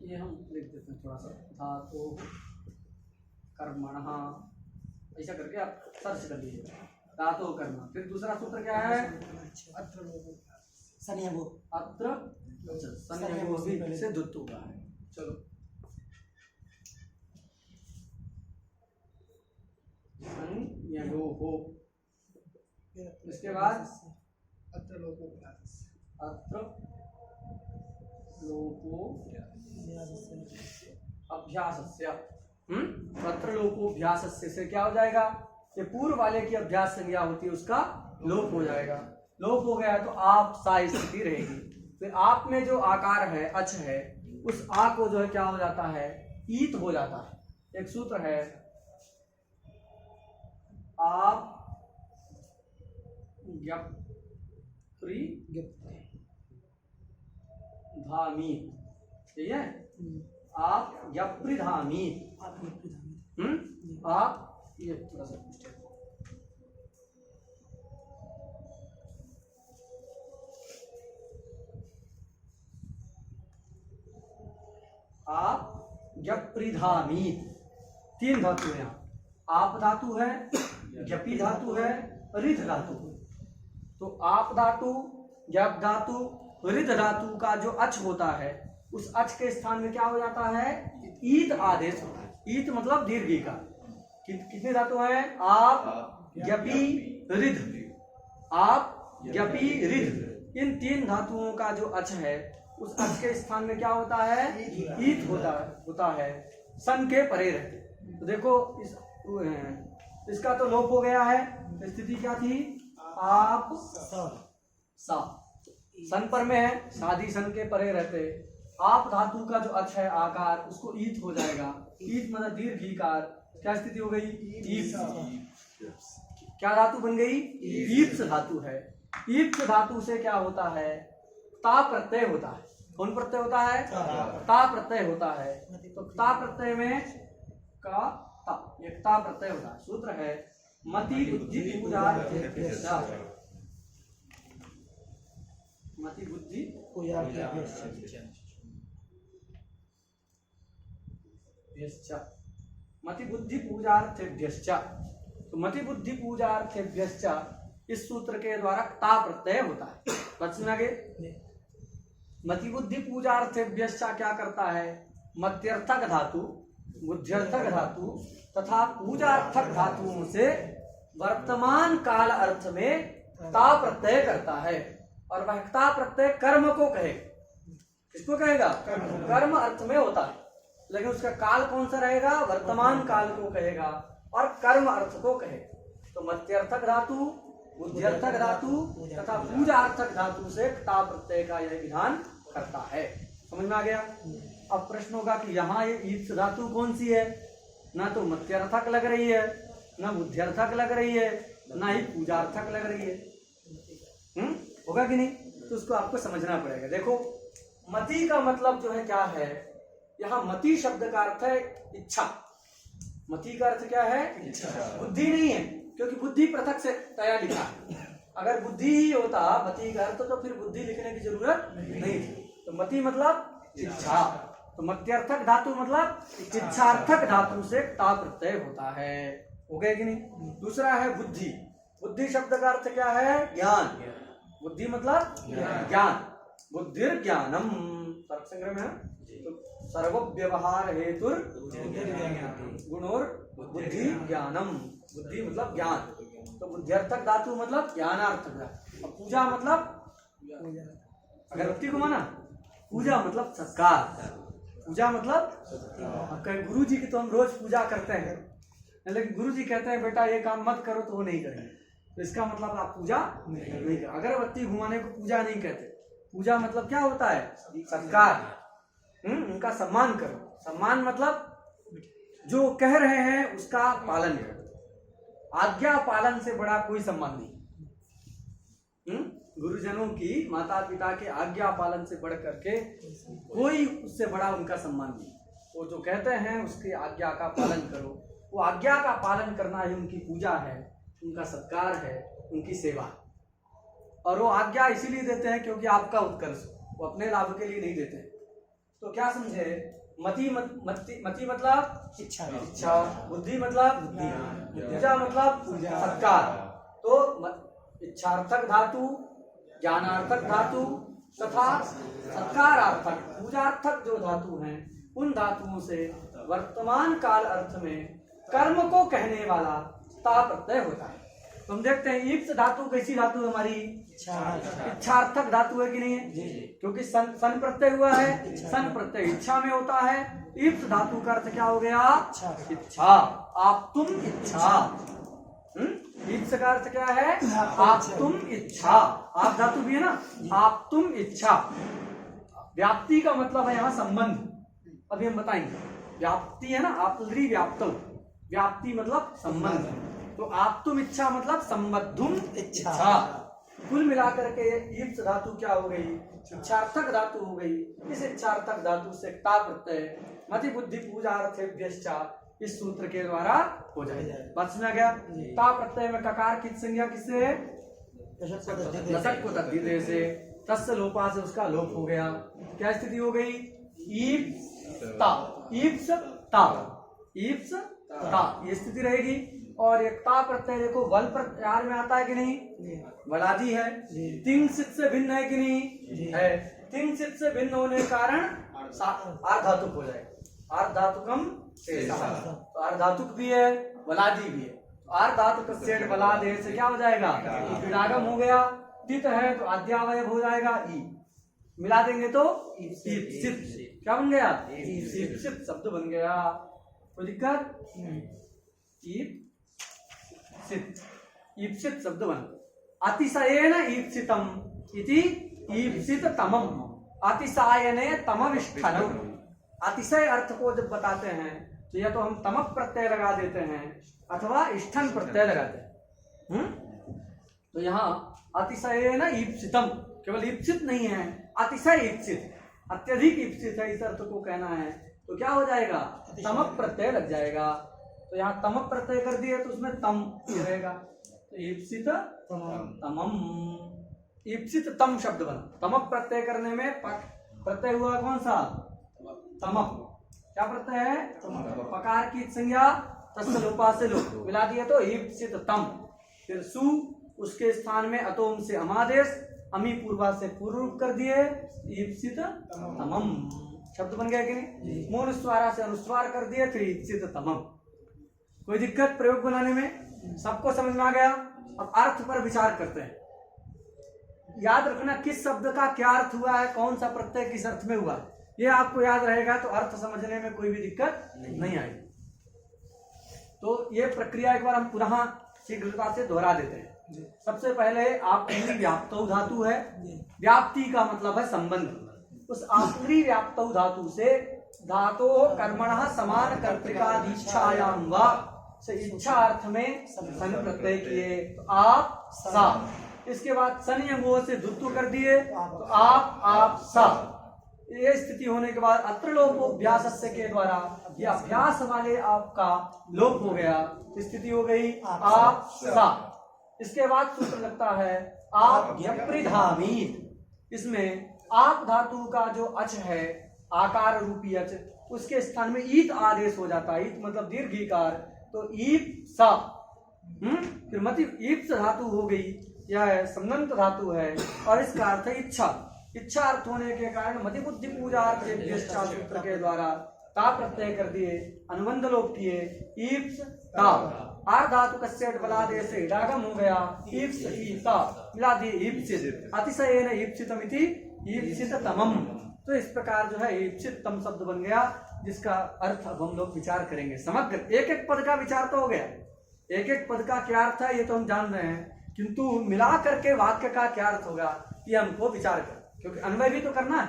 ये हम लिख देते हैं थोड़ा सा, धातु कर्मणः, ऐसा करके आप सर्च कर लीजिए, धातु कर्म। फिर दूसरा सूत्र क्या है, अत्र संयंगो, अत्र संयंगो भी से द्वित्व हुआ है। चलो हो, इसके बाद अत्र लोपो अभ्यासस्य, अत्र लोपोभ्यासस्य से क्या हो जाएगा, ये पूर्व वाले की अभ्यास संज्ञा होती है उसका लोप हो जाएगा, लोप हो गया तो आप सा स्थिति रहेगी। फिर आप में जो आकार है, अच है, उस आ को जो है क्या हो जाता है, ईत हो जाता है। एक सूत्र है आप धामी, ठीक है, आप यप्रिधामी, आप ये थोड़ा सा आप यप्रिधामी, तीन धातु है यहाँ, आप धातु है, यपी धातु है, रिध धातु। तो आप धातु, यप धातु, रिध धातु का जो अच होता है, उस अच के स्थान में क्या हो जाता है, ईत आदेश होता है। ईत मतलब दीर्घी का। कितने धातु हैं, आप, यपी, रिध, आप, यपी, रिध, इन तीन धातुओं का जो अच है, उस अच के स्थान में क्या होता है, ईत होता है, सन के परे रहते। तो देखो इसका तो लोप हो गया है, स्थिति क्या थी, आप सा, सन पर में है, साधी सन के परे रहते, आप धातु का जो अच है आकार, उसको ईत हो जाएगा, ईत मतलब दीर्घीकार, क्या स्थिति हो गई, क्या धातु बन गई, ईप्स धातु है। ईप्स धातु से क्या होता है, ता प्रत्यय होता है। कौन प्रत्यय होता है, ता प्रत्यय होता है। तो ता प्रत्यय में का ता, एक ता प्रत्यय होता है। सूत्र है मति बुद्धि पूजा, मति बुद्धि मति बुद्धि पूजार्थेभ्यश्च। तो मति बुद्धि पूजार्थेभ्यश्च इस सूत्र के द्वारा ता प्रत्यय होता है। बात समझ आ गई? मति बुद्धि पूजार्थेभ्यश्च क्या करता है? मत्यर्थक धातु, बुद्ध्यर्थक धातु तथा पूजार्थक धातुओं से वर्तमान काल अर्थ में ता प्रत्यय करता है। और वह ता प्रत्यय कर्म को कहे। किसको कहेगा? कर्म अर्थ में होता है, लेकिन उसका काल कौन सा रहेगा? वर्तमान काल को कहेगा और कर्म अर्थ को कहे। तो मत्यर्थक धातु, बुद्ध्यर्थक धातु तथा पूजार्थक धातु से ता प्रत्यय का यह विधान करता है। समझ में आ गया? अब प्रश्न होगा कि यहाँ ये ईप्स धातु कौन सी है? ना तो मत्यर्थक लग रही है, ना बुद्ध्यर्थक लग रही है, ना ही पूजार्थक लग रही है। होगा कि नहीं? तो उसको आपको समझना पड़ेगा। देखो, मति का मतलब जो है क्या है? यहाँ मति शब्द का अर्थ है इच्छा। मति का अर्थ क्या है? इच्छा। बुद्धि नहीं है, क्योंकि बुद्धि पृथक से तया लिखा है। अगर बुद्धि ही होता मति का अर्थ तो फिर बुद्धि लिखने की जरूरत नहीं थी। तो मति मतलब इच्छा। तो मत्यर्थक धातु मतलब इच्छार्थक धातु से ता प्रत्यय होता है। हो गया कि नहीं? दूसरा है बुद्धि। बुद्धि शब्द का अर्थ क्या है? ज्ञान। बुद्धि मतलब ज्ञान। बुद्धिर ज्ञानम तर्क संग्रह में है। तो सर्व व्यवहार हेतु गुणोर बुद्धि ज्ञानम। बुद्धि मतलब ज्ञान। तो बुद्ध्यर्थक धातु मतलब ज्ञानार्थक। और पूजा मतलब अगरबत्ती को माना, पूजा मतलब सत्कार। पूजा मतलब गुरु जी की तो हम रोज पूजा करते हैं, लेकिन गुरु जी कहते हैं बेटा ये काम मत करो तो वो नहीं करेंगे। तो इसका मतलब आप पूजा नहीं करो। अगरबत्ती घुमाने को पूजा नहीं कहते। पूजा मतलब क्या होता है? सत्कार। उनका सम्मान करो। सम्मान मतलब जो कह रहे हैं उसका पालन करो। आज्ञा पालन से बड़ा कोई सम्मान नहीं। गुरुजनों की, माता पिता के आज्ञा पालन से बढ़ करके कोई उससे बड़ा उनका सम्मान नहीं। वो जो कहते हैं उसकी आज्ञा का पालन करो। वो आज्ञा का पालन करना ही उनकी पूजा है, उनका सत्कार है, उनकी सेवा। और वो आज्ञा इसीलिए देते हैं क्योंकि आपका उत्कर्ष, वो अपने लाभ के लिए नहीं देते। तो क्या समझे? मति मतलब इच्छा, बुद्धि मतलब बुद्धि, पूजा मतलब सत्कार। तो इच्छार्थक धातु, ज्ञानार्थक धातु तथा सत्कारार्थक, पूजार्थक जो धातु हैं, उन धातुओं से वर्तमान काल अर्थ में कर्म को कहने वाला ता प्रत्यय होता है। तो हम देखते हैं ईप्स धातु कैसी धातु है? हमारी इच्छार्थक धातु है कि नहीं है? क्योंकि सन प्रत्यय हुआ है। सन प्रत्यय इच्छा में होता है। ईप्स धातु का अर्थ क्या हो गया? इच्छा। आप तुम इच्छा। ईप्स का अर्थ क्या है? आप तुम इच्छा। आप धातु भी है ना, आप तुम इच्छा। व्याप्ति का मतलब है यहाँ संबंध। अभी हम बताएंगे। व्याप्ति है ना, आप व्याप्तो। व्याप्ति मतलब संबंध। तो आप तुम इच्छा मतलब संबद्धुम इच्छा। कुल मिलाकर के ईप्स धातु क्या हो गई? इच्छार्थक धातु हो गई। इस इच्छार्थक धातु से ता प्रत्यय मति बुद्धि पूजार्थेभ्यश्च इस सूत्र के द्वारा हो जाएगा। बात समझ आ गया? ता प्रत्यय में ककार की संज्ञा किससे है? लसक को तद्धिते से। तस्य लोपा से उसका लोप हो गया। क्या स्थिति हो गई? ईप्स ता। ईप्स ता, ईप्स ता, ये स्थिति रहेगी। और एक ता प्रत्यय देखो वल प्रत्याहार में आता है कि नहीं? वलादी है। तीन सिद्ध से भिन्न है कि नहीं? है। तीन सिद्ध से भिन्न होने के कारण आर्धातुक हो जाएगा। आर्धातुकम तो आर्धातुक भी है, वलादी भी है। तो आर्धातुक से वलादे से क्या हो जाएगा? विरागम हो गया। तित है तो आद्यावयव हो जाएगा ई। मिला देंगे तो ईप्सित। क्या बन गया? ईप्सित शब्द बन गया। कोई दिक्कत? ईप्सित शब्द बन। अतिशयेन ईप्सितम इति ईप्सिततमम। अतिशयने तमविष्ठनम। अतिशय अर्थ को जब बताते हैं तो या तो हम तमक प्रत्यय लगा देते हैं अथवा इष्ठन प्रत्यय लगाते हैं। तो यहाँ अतिशयेन ईप्सितम, केवल ईप्सित नहीं है, अतिशय ईप्सित, अत्यधिक ईप्सित है, इस अर्थ को कहना है। तो क्या हो जाएगा? तमक प्रत्यय लग जाएगा। तो यहाँ तमक प्रत्यय कर दिए तो उसमें तम रहेगा। तो ईप्सित तमम। ईप्सित तम शब्द बना। तमक प्रत्यय करने में प्रत्यय हुआ कौन सा? तमक। क्या प्रत्यय है? पकार की संज्ञा तस्य लोपा से लोप मिला दिए तो ईप्सित तम। फिर सु उसके स्थान में अतोम से अमादेश, अमी पूर्वा से पूर्व रूप कर दिए, ईप्सित तमम शब्द बन गया कि नहीं? मूल स्वारा से अनुस्वार कर दिए, फिर ईप्सित तमम। कोई दिक्कत प्रयोग बनाने में? सबको समझ में आ गया? अब अर्थ पर विचार करते हैं। याद रखना किस शब्द का क्या अर्थ हुआ है, कौन सा प्रत्यय किस अर्थ में हुआ, ये आपको याद रहेगा तो अर्थ समझने में कोई भी दिक्कत नहीं आएगी। तो ये प्रक्रिया एक बार हम पुनः शीघ्रता से दोहरा देते हैं। सबसे पहले आप्तरी व्याप्तौ धातु है। व्याप्ति का मतलब है संबंध। उस आप्तरी व्याप्तौ धातु से धातो कर्मणः समान कर्तृकादीच्छायाम वा से इच्छा अर्थ में सन प्रत्यय किए तो आप सा। इसके बाद सन वो से दुत्तु कर दिए तो आप सा। ये स्थिति होने के बाद अत्र लोपोभ्यास के द्वारा ये अभ्यास वाले आपका लोप हो गया, स्थिति हो गई आप सा। इसके बाद सूत्र लगता है आप यप्रिधामीत। इसमें आप धातु का जो अच है आकार रूपी अच, उसके स्थान में ईत आदेश हो जाता है। ईत मतलब दीर्घिकार, तो ईप सा। फिर मति ईप्स धातु हो गई, यह संगंत धातु है और इसका अर्थ है इच्छा। इच्छा अर्थ होने के कारण मति बुद्धि पूजा सूत्र के द्वारा ता प्रत्यय कर दिए, अनुबंध लोप किए, ईप्स ता। आर धातु कस्यट बलादेश से इडागम हो गया, ईप्स ईता मिला दिए ईप्सित। अतिशयेन ईप्सितमिति ईप्सिततमम। तो इस प्रकार जो है ईप्सित तम शब्द बन गया, जिसका अर्थ अब हम लोग विचार करेंगे। समग्र एक एक पद का विचार तो हो गया, एक एक पद का क्या अर्थ है ये तो हम जान रहे हैं, किंतु मिला करके वाक्य का क्या अर्थ होगा ये हमको विचार कर, क्योंकि अन्वय भी तो करना है।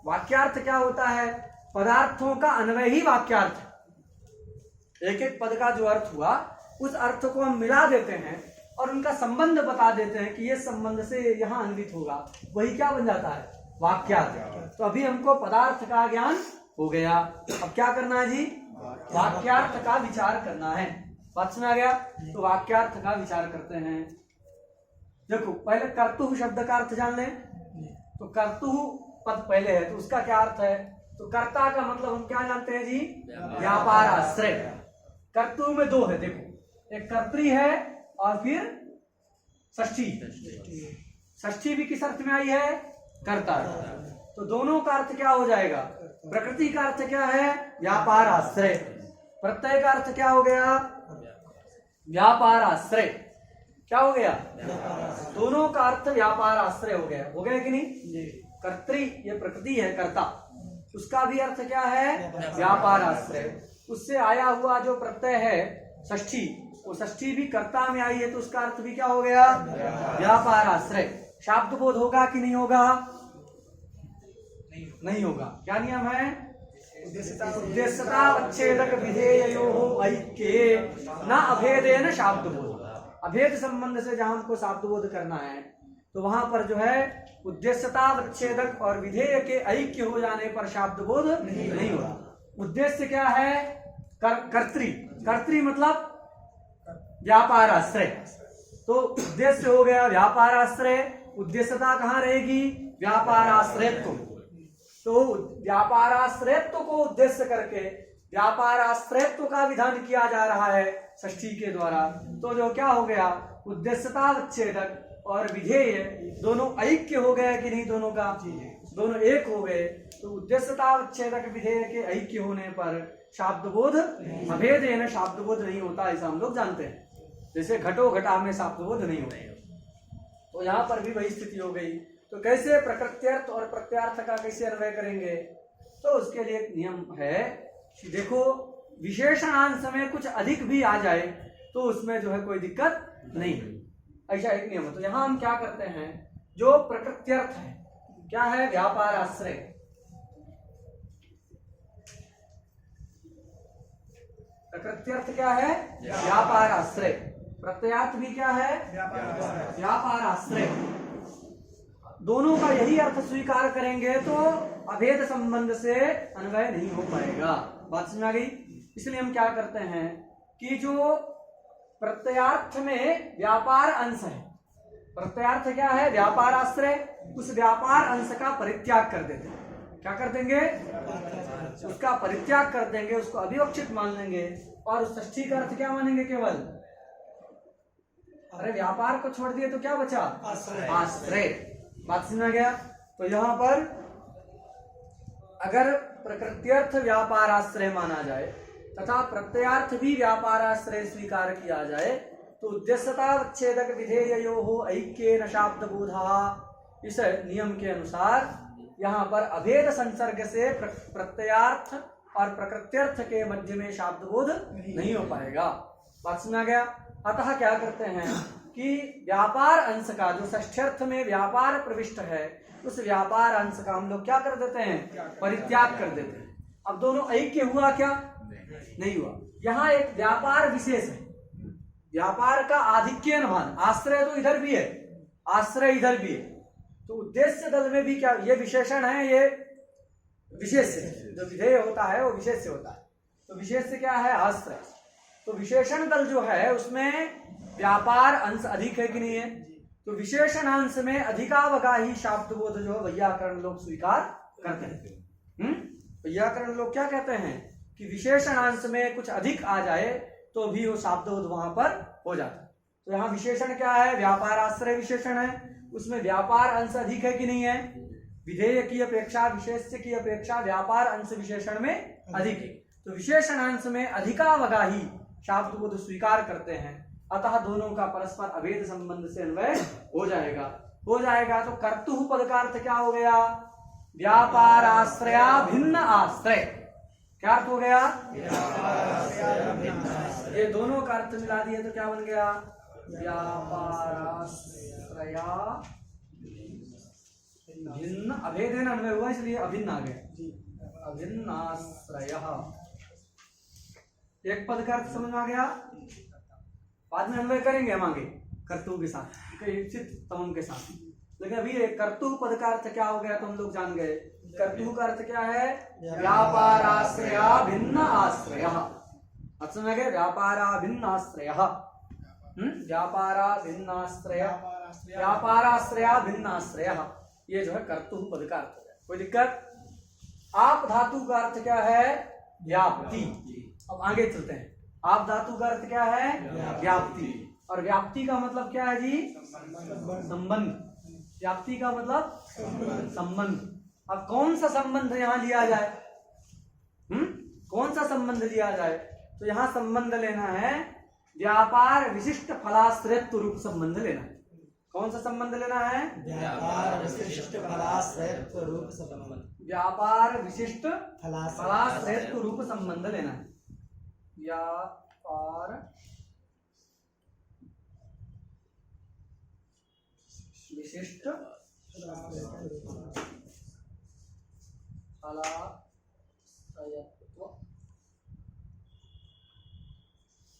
वाक्यार्थ क्या होता है? पदार्थों का अन्वय ही वाक्यार्थ। एक एक पद का जो अर्थ हुआ उस अर्थ को हम मिला देते हैं और उनका संबंध बता देते हैं कि ये संबंध से यहाँ अन्वित होगा, वही क्या बन जाता है? वाक्यार्थ। तो अभी हमको पदार्थ का ज्ञान हो गया, अब क्या करना है जी? वाक्यार्थ का विचार करना है। बात समझ आ गया? तो वाक्यार्थ का विचार करते हैं। देखो पहले कर्तुः शब्द का अर्थ जान लें। तो कर्तुः पद पहले है तो उसका क्या अर्थ है? तो कर्ता का मतलब हम क्या जानते हैं जी? व्यापार आश्रय। कर्तुः में दो है, देखो एक कर्त्री है और फिर षष्ठी। षष्ठी भी किस अर्थ में आई है? कर्ता। तो दोनों का अर्थ क्या हो जाएगा? प्रकृति का अर्थ क्या है? व्यापार आश्रय। प्रत्यय का अर्थ क्या हो गया? व्यापार आश्रय। क्या हो गया? दोनों का अर्थ व्यापार आश्रय हो गया। हो गया कि नहीं? कर्त्री ये प्रकृति है, कर्ता, उसका भी अर्थ क्या है? व्यापार आश्रय। उससे आया हुआ जो प्रत्यय है षष्ठी, वो षष्ठी भी कर्ता में आई है तो उसका अर्थ भी क्या हो गया? व्यापार आश्रय। शाब्द बोध होगा कि नहीं होगा? नहीं होगा। क्या नियम है? उद्देश्यतावच्छेदक विधेययोः ऐक्ये न अभेदेन शाब्द बोध। अभेद संबंध से जहां हमको शाब्द बोध करना है तो वहां पर जो है उद्देश्यतावच्छेदक और विधेय के ऐक्य हो जाने पर शाब्द बोध नहीं होगा। उद्देश्य क्या है? कर्त्री। कर्त्री मतलब व्यापार आश्रय। तो उद्देश्य हो गया व्यापार आश्रय। उद्देश्यता कहाँ रहेगी? व्यापार आश्रयत्व। तो व्यापार आश्रयत्व को उद्देश्य करके व्यापार आश्रयत्व का विधान किया जा रहा है षष्ठी के द्वारा। तो जो क्या हो गया? उद्देश्यतावच्छेदक और विधेय दोनों ऐक्य हो गए कि नहीं? दोनों का दोनों एक हो गए। तो उद्देश्यतावच्छेदक विधेय के ऐक्य होने पर शाब्द बोध अभेदेन शाब्द बोध नहीं होता, ऐसा हम लोग जानते हैं। जैसे घटो घटा में शाब्द बोध नहीं होता, तो यहाँ पर भी वही स्थिति हो गई। तो कैसे प्रकृत्यर्थ और प्रत्यार्थ का कैसे अन्वय करेंगे? तो उसके लिए एक नियम है कि देखो विशेषणांश में कुछ अधिक भी आ जाए तो उसमें जो है कोई दिक्कत नहीं है, ऐसा एक नियम है। तो यहाँ हम क्या करते हैं, जो प्रकृत्यर्थ है क्या है? व्यापार आश्रय। प्रकृत्यर्थ क्या है? व्यापार आश्रय। प्रत्यार्थ भी क्या है? व्यापार आश्रय। दोनों का यही अर्थ स्वीकार करेंगे तो अभेद संबंध से अन्वय नहीं हो पाएगा। बात समझ आ गई? इसलिए हम क्या करते हैं कि जो प्रत्यार्थ में व्यापार अंश है प्रत्ययार्थ क्या है? व्यापाराश्रय। उस व्यापार अंश का परित्याग कर देते हैं। क्या कर देंगे? उसका परित्याग कर देंगे, उसको अविवक्षित मान लेंगे और उस षष्ठी का अर्थ क्या मानेंगे? केवल अरे व्यापार को छोड़ दिए तो क्या बचा? आश्रय। बात समझ गया? तो यहाँ पर अगर प्रकृत्यर्थ व्यापाराश्रय माना जाए तथा प्रत्ययार्थ भी व्यापाराश्रय स्वीकार किया जाए तो उद्देश्यतावच्छेदक विधेययोः ऐक्येन शाब्दबोधः, इस नियम के अनुसार यहाँ पर अभेद संसर्ग से प्रत्ययार्थ और प्रकृत्यर्थ के मध्य में शाब्दबोध नहीं हो पाएगा। बात सुना गया? अतः क्या करते हैं कि व्यापार अंश का जो षष्ठ्यर्थ में व्यापार प्रविष्ट है उस व्यापार अंश का हम लोग क्या कर देते हैं? परित्याग कर देते हैं। अब दोनों ऐक्य हुआ क्या? नहीं हुआ। यहाँ एक व्यापार विशेष है, व्यापार का आधिक्य भान। आश्रय तो इधर भी है, आश्रय इधर भी है, तो उद्देश्य दल में भी क्या ये विशेषण है? ये विशेष है। जो विधेय होता है वो विशेष से होता है। तो विशेष से क्या है? आश्रय। तो विशेषण दल जो है उसमें व्यापार अंश अधिक है कि नहीं है? तो विशेषण अंश में अधिकावगाही शाब्दबोध जो वैयाकरण लोग स्वीकार करते हैं। वैयाकरण लोग क्या कहते हैं कि विशेषण अंश में कुछ अधिक आ जाए तो भी वो शाब्दबोध वहां पर हो जाता है। तो यहाँ विशेषण क्या है? व्यापार आश्रय विशेषण है, उसमें व्यापार अंश अधिक है कि नहीं है? विधेय की अपेक्षा, विशेष्य की अपेक्षा व्यापार अंश विशेषण में अधिक है। तो विशेषण अंश में अधिकावगाही शाब्दबोध स्वीकार करते हैं, अतः दोनों का परस्पर अभेद संबंध से अन्वय हो जाएगा। तो कर्तुः पद का अर्थ क्या हो गया? व्यापाराश्रया भिन्न आश्रय। क्या अर्थ हो गया? ये दोनों का अर्थ मिला दिए तो क्या बन गया? व्यापाराश्रया भिन्न, अभेद है ना, अन्वय हुआ इसलिए अभिन्न आ गया। अभिन्न आश्रय एक पद का अर्थ समझ में आ गया। बाद में अन्वय करेंगे हम आगे कर्तु के साथ, तमम के साथ, लेकिन अभी एक कर्तु पद का अर्थ क्या हो गया तो हम लोग जान गए। कर्तु का अर्थ क्या है? व्यापाराश्रया भिन्न आश्रय। अच्छा समझ गए? व्यापारा भिन्न आश्रय, व्यापारा भिन्न आश्रय, व्यापाराश्रया भिन्न आश्रय, ये जो है कर्तु पद का अर्थ है। कोई दिक्कत? आप धातु का अर्थ क्या है? व्याप्ति। अब आगे चलते हैं। आप धातु का अर्थ क्या है? व्याप्ति। और व्याप्ति का मतलब क्या है जी? संबंध। व्याप्ति का मतलब संबंध। अब कौन सा संबंध यहाँ लिया जाए? कौन सा संबंध लिया जाए? तो यहाँ संबंध लेना है व्यापार विशिष्ट फलाश्रयत्व रूप संबंध लेना है। कौन सा संबंध लेना है? व्यापार विशिष्ट फलाश्रयत्व रूप संबंध। व्यापार विशिष्ट फलाश्रयत्व रूप संबंध लेना है। व्यापार विशिष्ट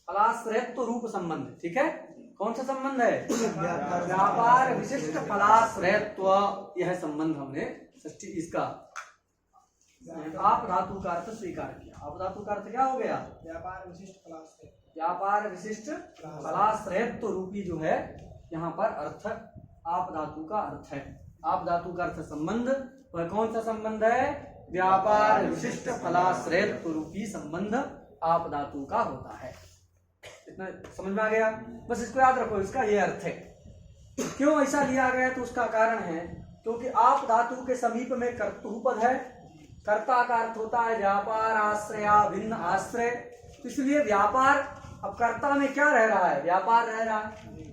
फलाश्रयत्व रूप संबंध। ठीक है? कौन सा संबंध है? व्यापार विशिष्ट फलाश्रयत्व, यह संबंध हमने इसका आप धातु का अर्थ स्वीकार किया। आप धातु का अर्थ क्या हो गया? व्यापार विशिष्ट फलाश्रय। व्यापार विशिष्ट फलाश्रयत्व रूपी जो है यहाँ पर अर्थ आप धातु का अर्थ है। आप धातु का अर्थ संबंध, वह कौन सा संबंध है? व्यापार विशिष्ट फलाश्रयत्व रूपी संबंध आप धातु का होता है। इतना समझ में आ गया? बस इसको याद रखो, इसका ये अर्थ है। क्यों ऐसा लिया गया? तो उसका कारण है क्योंकि आप धातु के समीप में कर्तु पद है। कर्ता का अर्थ होता है व्यापार आश्रया भिन्न आश्रय, इसलिए व्यापार, अब कर्ता में क्या रह रहा है? व्यापार रह रहा है।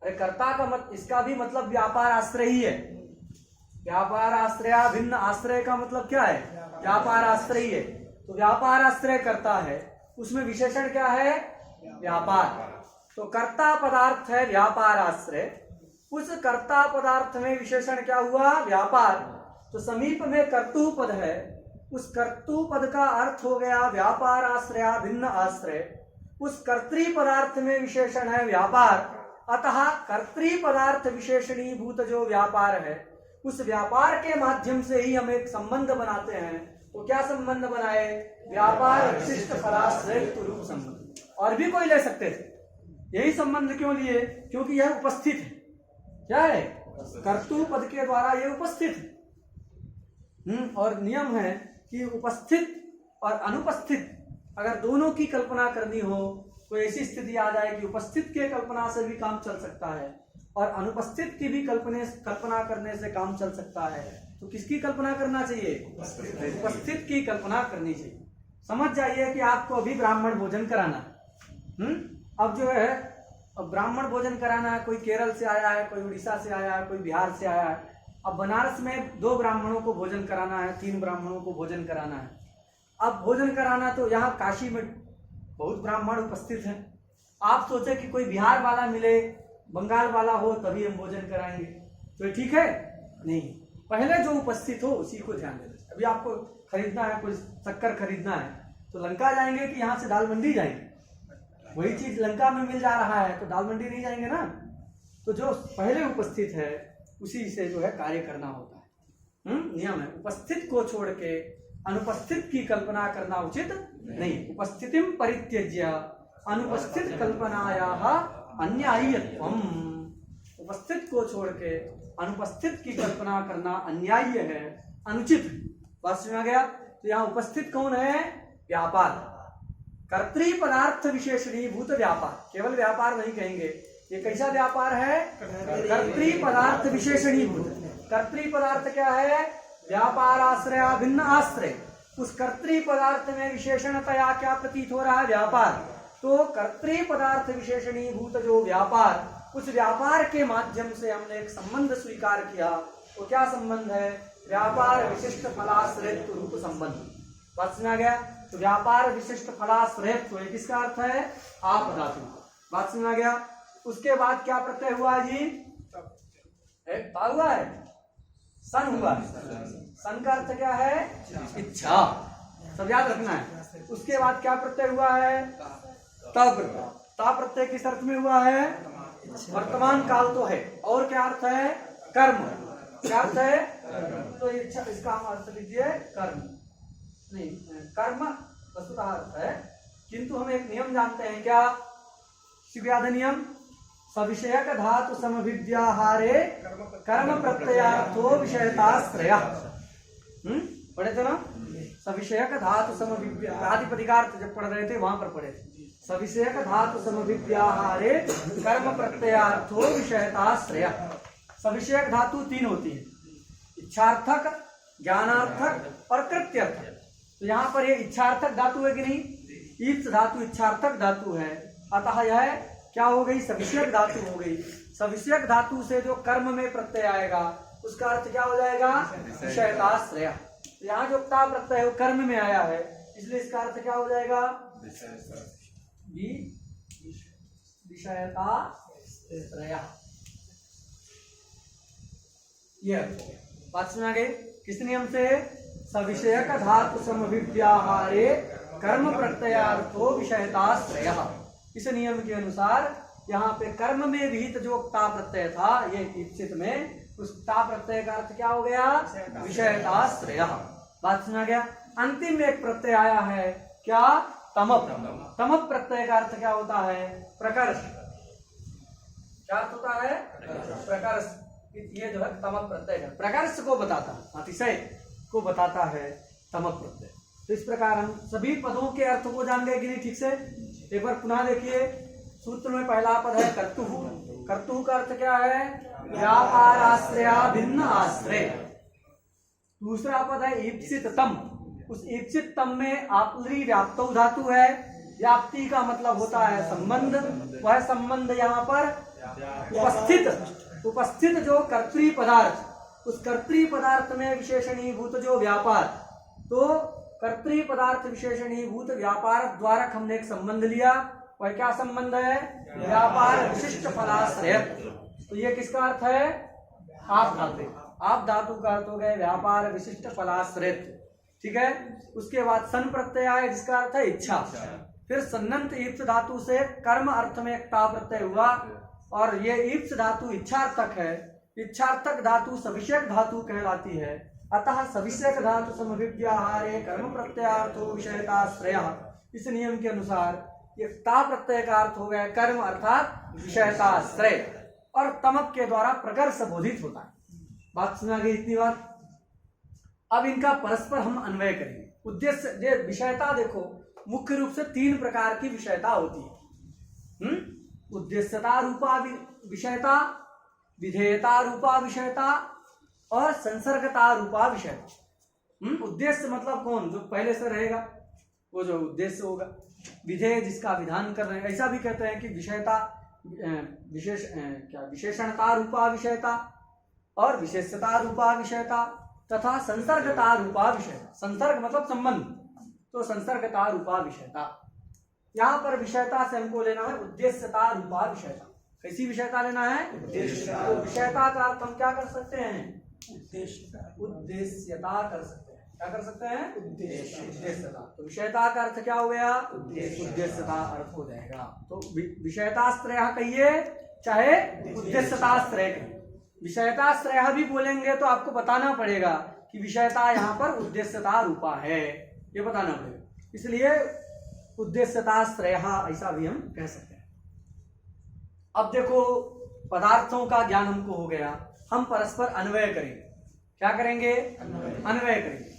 अरे कर्ता का मत, इसका भी मतलब व्यापार आश्रय ही है। व्यापार आश्रया भिन्न आश्रय का मतलब क्या है? व्यापार आश्रय ही है। तो व्यापार आश्रय करता है, उसमें विशेषण क्या है? व्यापार। तो कर्ता पदार्थ है व्यापार आश्रय, उस कर्ता पदार्थ में विशेषण क्या हुआ? व्यापार। तो समीप में कर्तु पद है, उस कर्तु पद का अर्थ हो गया व्यापार आश्रया भिन्न आश्रय। उस कर्तृ पदार्थ में विशेषण है व्यापार, अतः कर्तृ पदार्थ विशेषणीभूत जो व्यापार है उस व्यापार के माध्यम से ही हम एक संबंध बनाते हैं। तो क्या संबंध बनाए? व्यापार विशिष्ट फलाश्रयत्व रूप संबंध। और भी कोई ले सकते थे, यही संबंध क्यों लिए? क्योंकि यह उपस्थित है। क्या है, कर्तु पद के द्वारा ये उपस्थित है। और नियम है कि उपस्थित और अनुपस्थित अगर दोनों की कल्पना करनी हो तो ऐसी स्थिति आ जाए कि उपस्थित के कल्पना से भी काम चल सकता है और अनुपस्थित की भी कल्पना करने से काम चल सकता है। तो किसकी कल्पना करना चाहिए, उपस्थित की कल्पना करनी चाहिए। समझ जाइए कि आपको अभी ब्राह्मण भोजन कराना है। अब जो है अब ब्राह्मण भोजन कराना है, कोई केरल से आया है, कोई उड़ीसा से आया है, कोई बिहार से आया है। अब बनारस में 2 ब्राह्मणों को भोजन कराना है, 3 ब्राह्मणों को भोजन कराना है। अब भोजन कराना तो यहाँ काशी में बहुत ब्राह्मण उपस्थित हैं। आप सोचे कि कोई बिहार वाला मिले, बंगाल वाला हो तभी हम भोजन कराएंगे, तो ठीक है नहीं, पहले जो उपस्थित हो उसी को ध्यान देना। अभी आपको खरीदना है, कोई शक्कर खरीदना है तो लंका जाएंगे कि यहाँ से दाल मंडी जाएंगे? वही चीज लंका में मिल जा रहा है तो दाल मंडी नहीं जाएंगे ना। तो जो पहले उपस्थित है उसी से जो है कार्य करना होता है। नियम है, उपस्थित को छोड़ के अनुपस्थित की कल्पना करना उचित नहीं। उपस्थितिम परित्यज्य अनुपस्थित कल्पनायाः अन्याय्यत्वम्। उपस्थित को छोड़ के अनुपस्थित की कल्पना करना अन्याय्य है, अनुचित। बात समझ में आ गया? तो यहाँ उपस्थित कौन है? व्यापार, कर्तृ पदार्थ विशेषणीभूत व्यापार। केवल व्यापार नहीं कहेंगे, ये कैसा व्यापार है? कर्तृ पदार्थ विशेषणीभूत। कर्तृ पदार्थ क्या है? व्यापार आश्रय भिन्न आश्रय। उस कर्तृ पदार्थ में विशेषणतया क्या प्रतीत हो रहा है? व्यापार। तो कर्तृ पदार्थ विशेषणीभूत जो व्यापार, उस व्यापार के माध्यम से हमने एक संबंध स्वीकार किया। तो क्या संबंध है? व्यापार विशिष्ट फलाश्रयत्व रूप संबंध। बात समझ आ गया? तो व्यापार विशिष्ट फलाश्रयत्व किसका अर्थ है? आप धातु। बात समझ आ गया? उसके बाद क्या प्रत्यय हुआ जी? एक ता हुआ है, सन हुआ। सन का अर्थ क्या है? इच्छा। सब याद रखना है। उसके बाद क्या प्रत्यय हुआ है? ता प्रत्यय। ता प्रत्यय किस अर्थ में हुआ है? वर्तमान काल तो है। और क्या अर्थ है? कर्म। क्या अर्थ है? तो इच्छा, इसका हम अर्थ लीजिए कर्म नहीं, कर्म वस्तुतः अर्थ है, किंतु हम एक नियम जानते हैं। क्या? शिव्याध नियम, सविषयक धातु समभिव्याहारे कर्म प्रत्ययार्थो विषयताश्रयः। पढ़े थे ना? सविषयक धातु समभिव्या, प्रातिपदिकार्थ जब पढ़ रहे थे वहां पर पढ़े थे। सविषयक धातु समभिव्याहारे कर्म प्रत्ययार्थो विषयताश्रयः। सविषयक धातु 3 होती है, इच्छार्थक, ज्ञानार्थक और कृत्यर्थक। तो यहाँ पर ये इच्छार्थक धातु है कि नहीं? ईप्स धातु इच्छार्थक धातु है, अतः यह क्या हो गई? सविषयक धातु हो गई। सविषयक धातु से जो कर्म में प्रत्यय आएगा उसका अर्थ क्या हो जाएगा? विषयताश्रय। यहाँ जो ता प्रत्यय वो कर्म में आया है, इसलिए इसका अर्थ क्या हो जाएगा? विषयताश्रय। ये बात समझ आ गई? किस नियम से? सविषयक धातु समभिव्याहारे कर्म प्रत्ययार्थो विषयताश्रयः। इस नियम के अनुसार यहाँ पे कर्म में विहित जो ता प्रत्यय था, ये ईप्सित में, उस ता प्रत्यय का अर्थ क्या हो गया? विषयताश्रयः। बात समझ आ गया? अंतिम में एक प्रत्यय आया है, क्या? तमप। तमप प्रत्यय का अर्थ क्या होता है? प्रकर्ष। क्या अर्थ होता है? प्रकर्ष। ये जो है तमप प्रत्यय है, प्रकर्ष को बताता है, अतिशय को बताता है तमप प्रत्यय। तो इस प्रकार हम सभी पदों के अर्थ को जान गए कि नहीं ठीक से? एक बार पुनः देखिए, सूत्र में पहला पद है कर्तुः। कर्तुः का अर्थ क्या है? व्यापार आश्रय भिन्न आश्रय। दूसरा पद है ईप्सित तम। उस ईप्सित तम में आप्लरी व्याप्तौ धातु है। व्याप्ति का मतलब होता है संबंध। वह संबंध यहाँ पर उपस्थित जो कर्तृ पदार्थ, उस कर्तृ पदार्थ में विशेषणीभूत जो व्यापार, तो कर्तृ पदार्थ विशेषणीभूत व्यापार द्वारा हमने एक संबंध लिया। वह क्या संबंध है? व्यापार विशिष्ट फलाश्रय। तो ये किसका अर्थ है? आप धातु। आप धातु का अर्थ हो गए व्यापार विशिष्ट फलाश्रय। ठीक है? उसके बाद सन प्रत्यय आए जिसका अर्थ है इच्छा। फिर सन्नंत ईप्स धातु से कर्म अर्थ में एक ता प्रत्यय हुआ, और ये ईप्स धातु इच्छार्थक है। इच्छार्थक धातु सविषयक धातु कहलाती है, अतः सविषयक धातु समभिव्याहारे कर्म प्रत्ययार्थो विषयताश्रयः। इस नियम के अनुसार ये ता प्रत्यय का अर्थ हो गया कर्म अर्थात विषयताश्रय। और तमक के द्वारा प्रकर्ष बोधित होता है। बात सुना गई इतनी बात। अब इनका परस्पर हम अन्वय करेंगे। उद्देश्य ये विषयता देखो, मुख्य रूप से 3 प्रकार की विषयता होती है। उद्देश्यता रूपा विषयता, विधेयता रूपा विषयता और संसर्गता रूपा विषयता। उद्देश्य मतलब कौन, जो पहले से रहेगा वो जो उद्देश्य होगा। विधेय जिसका विधान कर रहे हैं, ऐसा भी कहते हैं कि विषयता विशेषणता रूपा विषयता और विशेषता रूपा विषयता तथा संसर्गता रूपा विषयता। संसर्ग मतलब संबंध, तो संसर्गता रूपा विषयता। यहाँ पर विषयता से हमको लेना है उद्देश्यता रूपा विषयता। कैसी विषयता लेना है? उद्देश्यता। तो विषयता का अर्थ हम क्या कर सकते हैं? उद्देश्यता। उद्देश्यता कर सकते हैं। क्या कर सकते हैं? उद्देश्यता। उद्देश्यता। तो विषयता का अर्थ क्या हो गया? उद्देश्यता अर्थ हो जाएगा। तो विषयताश्रय कहिए चाहे उद्देश्यताश्रय कहिए। विषयताश्रय भी बोलेंगे तो आपको बताना पड़ेगा कि विषयता यहाँ पर उद्देश्यता रूपा है, ये बताना पड़ेगा। इसलिए उद्देश्यताश्रय ऐसा भी हम कह सकते हैं। अब देखो पदार्थों का ज्ञान हमको हो गया, हम परस्पर अन्वय करेंगे। क्या करेंगे? अन्वय करेंगे।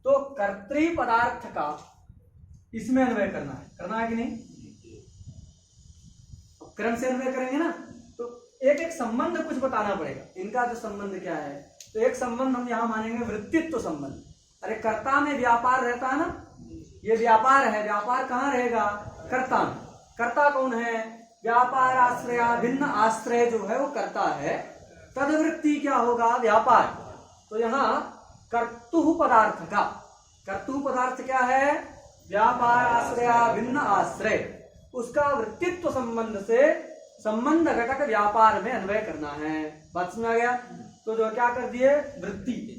तो कर्तृ पदार्थ का इसमें अन्वय करना है कि नहीं? क्रम से अन्वय करेंगे ना, तो एक एक संबंध कुछ बताना पड़ेगा। इनका जो संबंध क्या है, तो एक संबंध हम यहाँ मानेंगे वृत्तित्व संबंध। अरे कर्ता में व्यापार रहता है ना, ये व्यापार है। व्यापार कहाँ रहेगा? कर्ता में। कर्ता कौन है? व्यापार आश्रय भिन्न आश्रय जो है वो कर्ता है। तदवृत्ति क्या होगा? व्यापार। तो यहाँ कर्तु पदार्थ का, कर्तु पदार्थ क्या है? व्यापार आश्रय भिन्न आश्रय, उसका वृत्तित्व संबंध से संबंध घटक व्यापार में अन्वय करना है। बात समझ आ गया? तो जो क्या कर दिए? वृत्ति।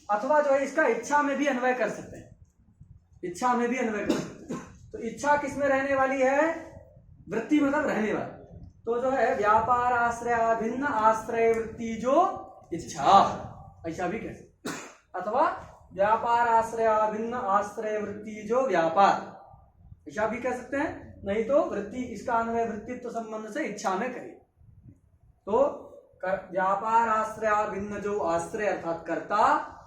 अथवा जो है इसका इच्छा में भी अन्वय कर सकते हैं। इच्छा में भी अन्वय कर सकते हैं। तो इच्छा किस में रहने वाली है? वृत्ति मतलब रहने वाली। तो जो है व्यापार आश्रय भिन्न आश्रय वृत्ति जो इच्छा, ऐसा भी कह सकते हैं। अथवा व्यापार आश्रय भिन्न आश्रय वृत्ति जो व्यापार, ऐसा भी कह सकते हैं। नहीं तो वृत्ति, इसका अन्वय वृत्तित्व संबंध से इच्छा में करिए। तो व्यापार आश्रय भिन्न जो आश्रय अर्थात कर्ता,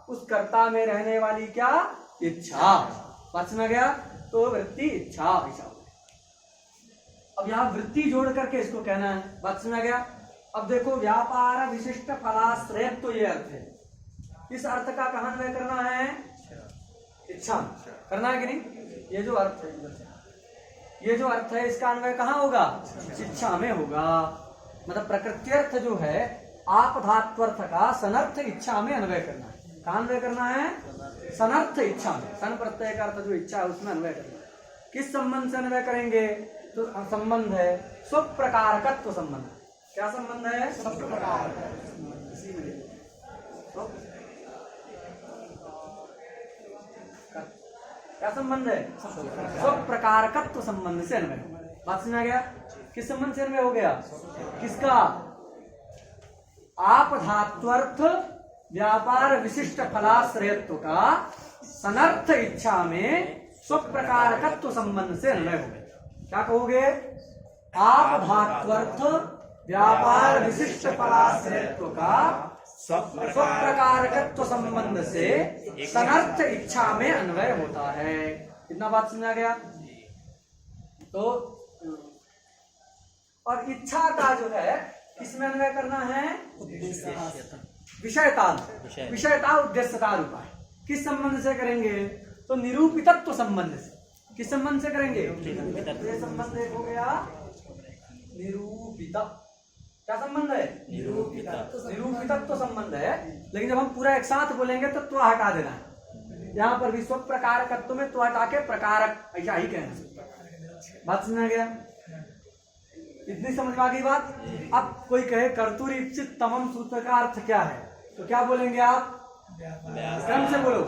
उस कर्ता में रहने वाली क्या? इच्छा। बात समझ गया? तो वृत्ति इच्छा ऐसा। अब यहाँ वृत्ति जोड़ करके इसको कहना है। बात समझ गया? अब देखो व्यापार विशिष्ट फलाश्रय, तो ये अर्थ है। इस अर्थ का कहाँ अन्वय करना है? इच्छा करना है कि नहीं? ये जो अर्थ है, ये जो अर्थ है, इसका अन्वय कहाँ होगा? इच्छा में होगा। मतलब प्रकृत्यर्थ जो है आपधात्वर्थ का सनर्थ इच्छा में अन्वय करना है। कहाँ अन्वय करना है? सनर्थ इच्छा में। सन प्रत्यय का अर्थ जो इच्छा है उसमें अन्वय करना है। किस संबंध से अन्वय करेंगे? तो संबंध है स्वप्रकारकत्व संबंध। क्या संबंध है? स्वप्रकार। क्या संबंध है? स्वप्रकारकत्व संबंध से अन्वय। बात समझ आ गया? किस संबंध से अन्वय हो गया? किसका? आपधात्वर्थ व्यापार विशिष्ट फलाश्रयत्व का सनर्थ इच्छा में स्वप्रकारकत्व संबंध से अन्वय हो गया। क्या कहोगे? आपधात्वर्थ व्यापार विशिष्ट फलाश्रयत्व का स्वप्रकारकत्व संबंध से सनर्थ इच्छा में अन्वय होता है। कितना बात समझा गया? तो और इच्छा का जो है किसमें अन्वय करना है? विषयता। विषयता उद्देश्यता रूपा है। किस संबंध से करेंगे? तो निरूपितत्व संबंध से। किस संबंध से करेंगे? ये संबंध एक हो गया निरूपित। क्या संबंध है? निरूपितत्व संबंध है। लेकिन जब हम पूरा एक साथ बोलेंगे तो त्व हटा देना है। यहाँ पर भी स्वप्रकारकत्व में त्व हटा के प्रकारक, ऐसा ही कहना। बात समझ गया? इतनी समझ में आ गई बात? अब कोई कहे कर्तुरीप्सित तमम सूत्र का अर्थ क्या है, तो क्या बोलेंगे आप? क्रम से बोलो।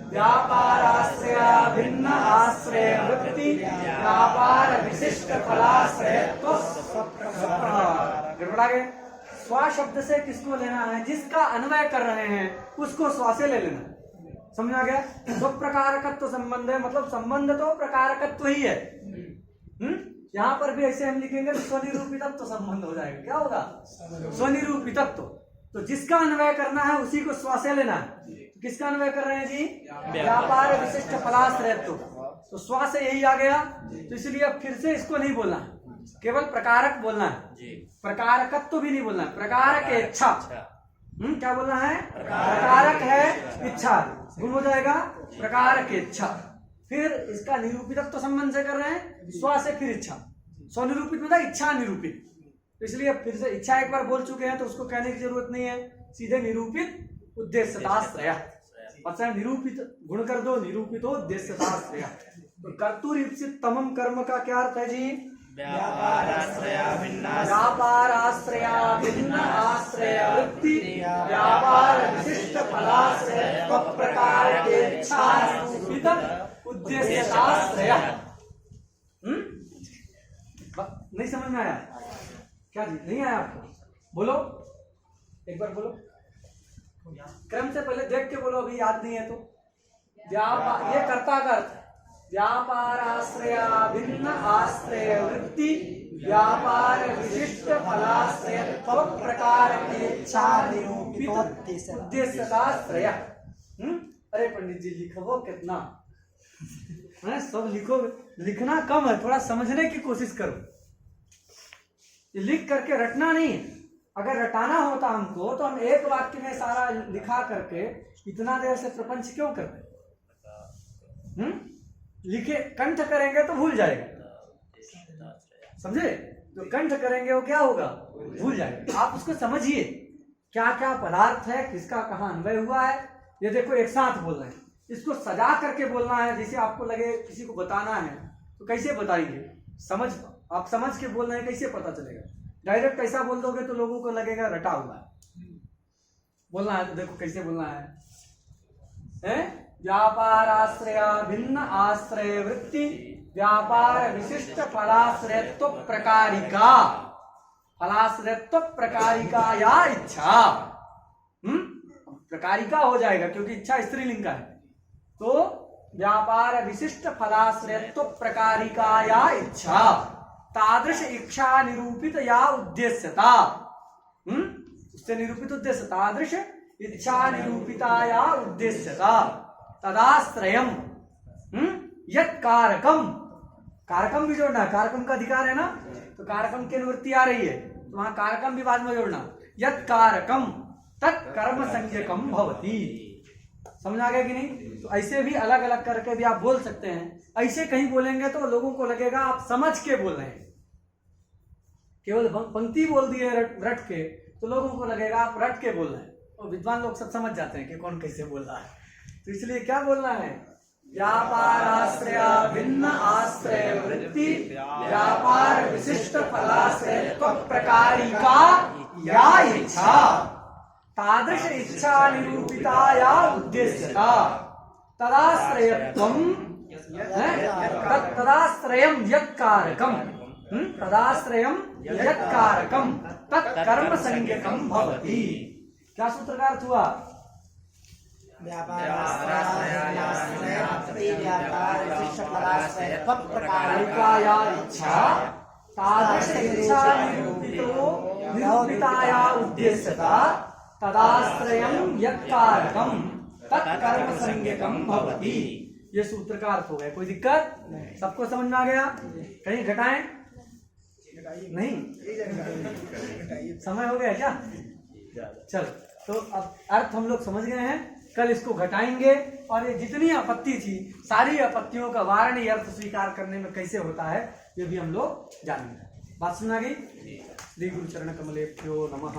व्यापार आश्रय भिन्न आश्रय वृत्ति व्यापार विशिष्ट फलाश्रय। तो गड़बड़ा गए। स्व शब्द से किसको लेना है? जिसका अन्वय कर रहे हैं उसको स्व से ले लेना। समझ आ गया? स्वप्रकारकत्व संबंध है, मतलब संबंध तो प्रकारकत्व ही है। यहाँ पर भी ऐसे हम लिखेंगे तो स्वनिरूपितत्व संबंध हो जाएगा। क्या होगा? स्वनिरूपितत्व। तो जिसका अन्वय करना है उसी को स्व से लेना है। तो किसका अन्वय कर रहे हैं जी? व्यापार विशिष्ट फलाश्रयत्व। तो स्व से यही आ गया, तो इसलिए अब फिर से इसको नहीं बोलना है, केवल प्रकारक बोलना है। प्रकारकत्व भी नहीं बोलना है, प्रकारक इच्छा। क्या बोलना है? प्रकारक है इच्छा, गुण हो जाएगा प्रकारक इच्छा। फिर इसका निरूपितत्व संबंध से कर रहे हैं, स्व से फिर इच्छा। स्वनिरूपित मतलब इच्छा निरूपित। तो इसलिए फिर से इच्छा एक बार बोल चुके हैं तो उसको कहने की जरूरत नहीं है, सीधे निरूपित उद्देश्यताश्रय। अच्छा, निरूपित गुण कर दो, निरूपितो उद्देश्यताश्रय। तो कर्तुरीप्सित तमम कर्म का क्या अर्थ है जी? व्यापाराश्रया भिन्न आश्रय वृत्ति व्यापार विशिष्ट फलाश्रय प्रकार के इच्छा निरूपित उद्देश्यताश्रय। नहीं समझ में आया क्या जी? नहीं आया आपको? बोलो एक बार, बोलो क्रम से पहले देख के बोलो, अभी याद नहीं है तो। व्यापार ये कर्ता का अर्थ है। व्यापार आश्रय भिन्न आश्रय वृत्ति व्यापार विशिष्ट फलाश्रय प्रकार के इच्छा निरूपित उद्देश्यताश्रय। अरे पंडित जी लिखो कितना है, सब लिखो, लिखना कम है, थोड़ा समझने की कोशिश करो। लिख करके रटना नहीं है। अगर रटाना होता हमको तो हम एक वाक्य में सारा लिखा करके इतना देर से प्रपंच क्यों करते? लिखे कंठ करेंगे तो भूल जाएगा, समझे? तो कंठ करेंगे वो क्या होगा? भूल जाएगा। आप उसको समझिए, क्या क्या पदार्थ है, किसका कहाँ अन्वय हुआ है। ये देखो एक साथ बोल रहे हैं, इसको सजा करके बोलना है। जैसे आपको लगे किसी को बताना है तो कैसे बताएंगे? समझ, आप समझ के बोल रहे हैं, कैसे पता चलेगा? डायरेक्ट कैसा बोल दोगे तो लोगों को लगेगा रटा हुआ है। बोलना है तो देखो कैसे बोलना है? व्यापार आश्रय भिन्न आश्रय वृत्ति व्यापार विशिष्ट फलाश्रयत्व प्रकारिका, फलाश्रयत्व प्रकारिका या इच्छा। प्रकारिका हो जाएगा क्योंकि इच्छा स्त्रीलिंग का है। तो व्यापार विशिष्ट फलाश्रयत्व प्रकारिका या इच्छा तादृश इच्छा निरूपित या उद्देश्यता। उससे निरूपित उद्देश्य, तादृश इच्छा निरूपिता या उद्देश्यता तदाश्रयम यत् कारकम। कारकम भी जोड़ना, कारकम का अधिकार है ना, तो कारकम की निवृत्ति आ रही है तो वहां कारकम भी बाद में जोड़ना। यत् कारकम तत् कर्म संज्ञकम भवति। समझ आ गया कि नहीं? तो ऐसे भी अलग अलग करके भी आप बोल सकते हैं। ऐसे कहीं बोलेंगे तो लोगों को लगेगा आप समझ के बोल रहे हैं। केवल पंक्ति बोल दिए रट के तो लोगों को लगेगा आप रट के बोल रहे हैं, और विद्वान लोग सब समझ जाते हैं कि कौन कैसे बोल रहा है। तो इसलिए क्या बोलना है? व्यापार आश्रय भिन्न आश्रय वृत्ति व्यापार विशिष्ट फलाश्रय प्रकारिका या इच्छा तादृश इच्छा निरूपिता या उद्देश्यता तदाश्रयत्वम तदाश्रयम यत्कारकम तदाश्रयम यत्कारकम तत्कर्म संज्ञकम भवति। क्या सूत्र का अर्थ हुआ? प्रकारिका या इच्छा तादृश इच्छा निरूपिता या उद्देश्यता तदाश्रयम यत्कारकम तत्कर्म संज्ञकम भवति। ये सूत्र का अर्थ हो गया। कोई दिक्कत? सबको समझ में आ गया? कहीं घटाएं? नहीं, समय हो गया क्या? चलो, तो अब अर्थ हम लोग समझ गए हैं। कल इसको घटाएंगे और ये जितनी आपत्ति थी सारी आपत्तियों का वारणी अर्थ स्वीकार करने में कैसे होता है ये भी हम लोग जानेंगे। बात सुना गई? श्री गुरु चरण कमलेभ्यो नमः।